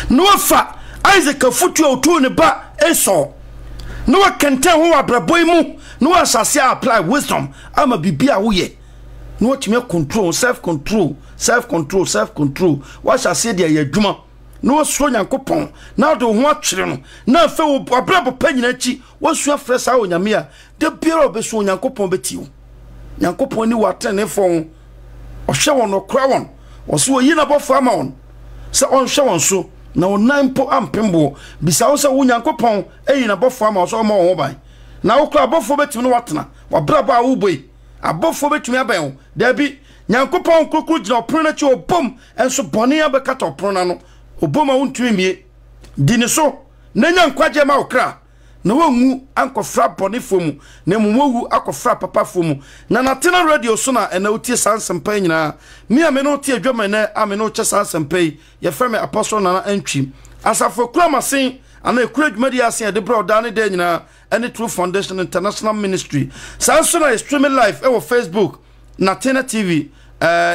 no wafa Isaac afutu otu ne ba eso no wa kente ho wa brabo mu no wa asase apply wisdom ama bibia wo ye no watime control self control wa asase de yadwuma no so nyankopon na do ho atwere no na fa wo brabo panyina chi wo so afresa wo nyame a de biara obeso nyankopon betiwo nyankopon ni watene fon ohwe won okra won oso yi na bofo ama won se onhwe won so na onampo ampembo bisa wo se wo nyankopon eyi na bofo ama so ma wo ban na wo kra bofo betimi no watena wa brabo a wo boi abofo betimi aban da bi nyankopon kokru gina opro na chi obom enso bone abekata opro na no obom a wontumi mie dini so na nyankwaje ma okra na wongu ankofra bone fomu na mumowu akofra papa fomu na natena radio so na ena utie sansempa nyina mi ameno tie adwama na ameno che sansempa ye frame apostle na antwi asafo kura masen ana ekura dwumadi asen de bro da ne de nyina ene True Foundation International Ministry sanso na streaming live e wo Facebook Natena TV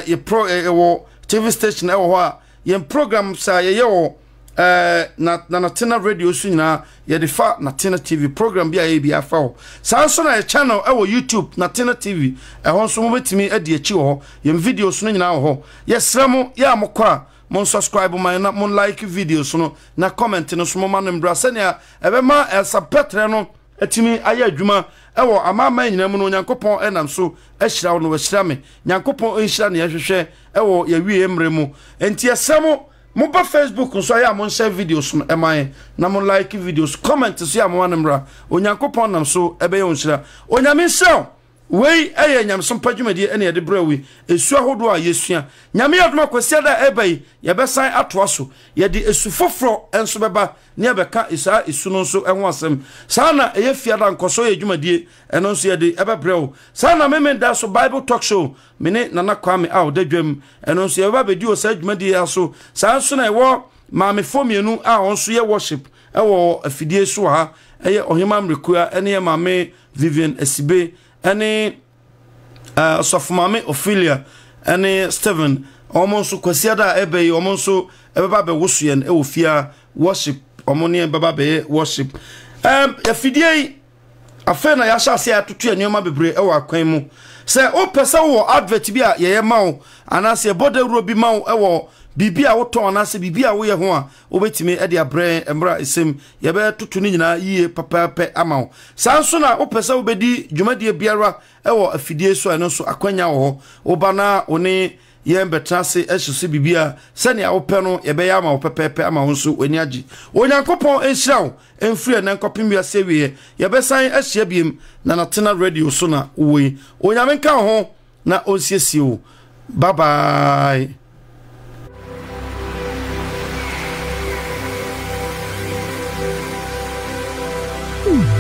ye pro wo TV station e wo ho a ye program sa ye wo na Natena radio so nyina ye de fa Natena TV program bia ye bia fa ho sanso na channel e wo YouTube Natena TV e ho so mo betimi e de achi ho ye videos no nyina ho ye sremo ya mokwa mon subscribe my na mon like videos no na comment no so mo manem bra senia e be ma sapetre no etimi aye adwuma ewo amama nyina mu no nyankopon enam so ehira wo no ehira me nyankopon ehira ne yehwehwe ewo ye wie emre mu enti esemo mo ba Facebook so ya mo share videos no eman na mo like videos comment so ya mo manem bra onyankopon nam so ebe ye onhira onyame show wei eye nyamsom padwumadi ene ye de brawi esu ahodo a yesua nyame yadoma kwasia da ebai ye besan atoa so ye de esu foforo enso beba ne ebeka isa esu no so enho asem sana eye fiada nkoso ye dwumadi eno so ye de ebebrɛw sana meme da so Bible talk show mene nana kwame a odadwam eno so ye ba bedi o sa dwumadi aso san so na ewo maame fomienu a onso ye worship ewo afidie so ha eye ohimam rekua ene ye maame Vivian Esibe any Sofmame Ophelia any Stephen almost kwasiada ebe almost ebeba be wosuyen e ofia worship omoni ebeba be worship afidie afena ya hyase atoto anioma bebre e wa kwan mu se o pese wo advert bi a ye mawo anase bodawuro bi mawo e wo bibia wo ton anase bibia wo ye ho a obetime e de abre emra esem ye be tutu ni nyina yie papape amawo sanso na o pese wo bedi dwumadie biara e wo afidie so eno so akwanya wo oba na one ye betrase ehye bibia sene a wo pe no ye be ya ma wo papape amawo so oni agi onyankopon enhyira wo enfiri na nkopim ya sewie ye be san ehye biem na Natena radio so na wo onyame nka ho na onsiesie wo bye bye.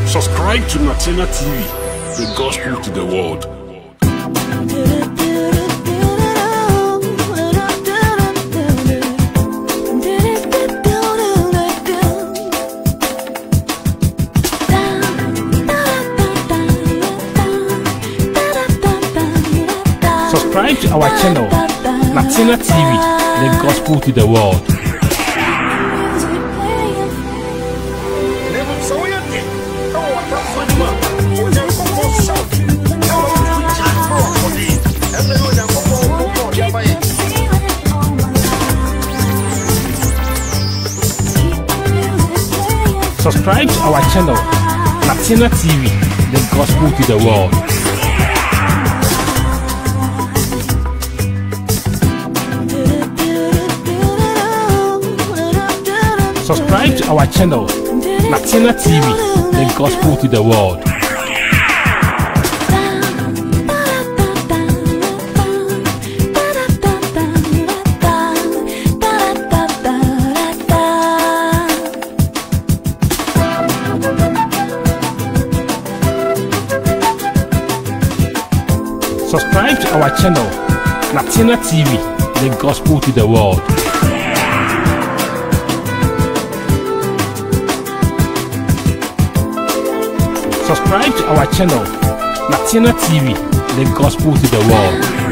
Subscribe to Natena TV, the gospel to the world. Subscribe to our channel, Natena TV, the gospel to the world. Subscribe to our channel, Latina TV, the gospel to the world. Subscribe to our channel, Latina TV, the gospel to the world. Subscribe to our channel, Latina TV, the gospel to the world. Subscribe to our channel, Latina TV, the gospel to the world.